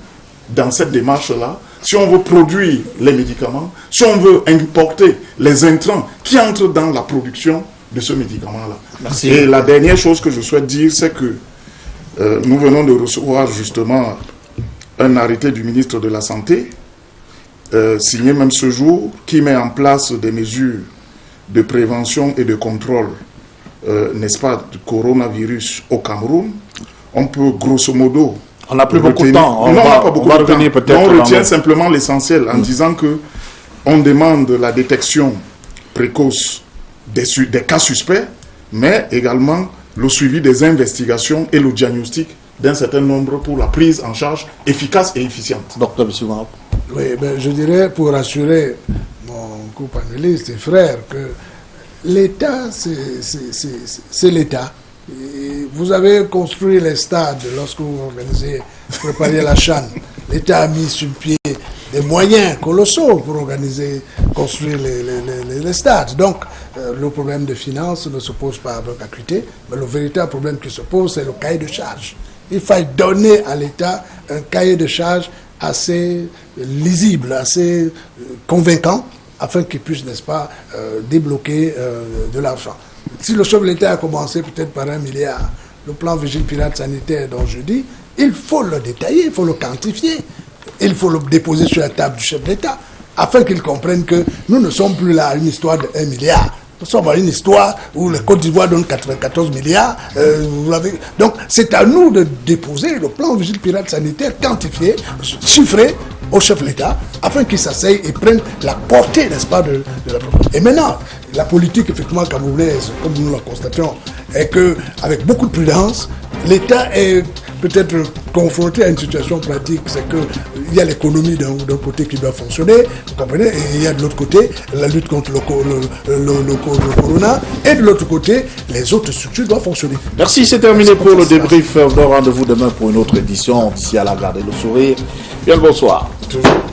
dans cette démarche-là. Si on veut produire les médicaments, si on veut importer les intrants qui entrent dans la production de ce médicament-là. Merci. Et la dernière chose que je souhaite dire, c'est que nous venons de recevoir justement un arrêté du ministre de la Santé, signé même ce jour, qui met en place des mesures de prévention et de contrôle, n'est-ce pas, du coronavirus au Cameroun. On peut grosso modo... On n'a plus beaucoup de temps. On n'a pas beaucoup de temps. Peut-être on retient simplement l'essentiel en disant que on demande la détection précoce des cas suspects, mais également le suivi des investigations et le diagnostic d'un certain nombre pour la prise en charge efficace et efficiente. Docteur Bissoumarab. Oui, je dirais pour rassurer mon co-panéliste et frère que l'État, c'est l'État. Et vous avez construit les stades lorsque vous prépariez la CHAN. L'État a mis sur pied des moyens colossaux pour construire les stades. Donc, le problème de finances ne se pose pas avec acuité, mais le véritable problème qui se pose, c'est le cahier de charge. Il faut donner à l'État un cahier de charge assez lisible, assez convaincant, afin qu'il puisse, n'est-ce pas, débloquer de l'argent. Si le chef de l'État a commencé peut-être par 1 milliard, le plan Vigile Pirate Sanitaire dont je dis, il faut le détailler, il faut le quantifier, il faut le déposer sur la table du chef d'État, afin qu'il comprenne que nous ne sommes plus là à une histoire de 1 milliard. Nous sommes à une histoire où le Côte d'Ivoire donne 94 milliards. Donc c'est à nous de déposer le plan Vigile Pirate Sanitaire quantifié, chiffré au chef de l'État, afin qu'il s'asseye et prenne la portée, n'est-ce pas, de la proposition. Et maintenant, la politique, effectivement, camerounaise, comme nous la constatons, est qu'avec beaucoup de prudence, l'État est peut-être confronté à une situation pratique, c'est qu'il y a l'économie d'un côté qui doit fonctionner, vous comprenez, et il y a de l'autre côté la lutte contre le corona, et de l'autre côté, les autres structures doivent fonctionner. Merci, c'est terminé pour le débrief. Rendez-vous demain pour une autre édition. D'ici à là, gardez le sourire. Bien le bonsoir. Toujours.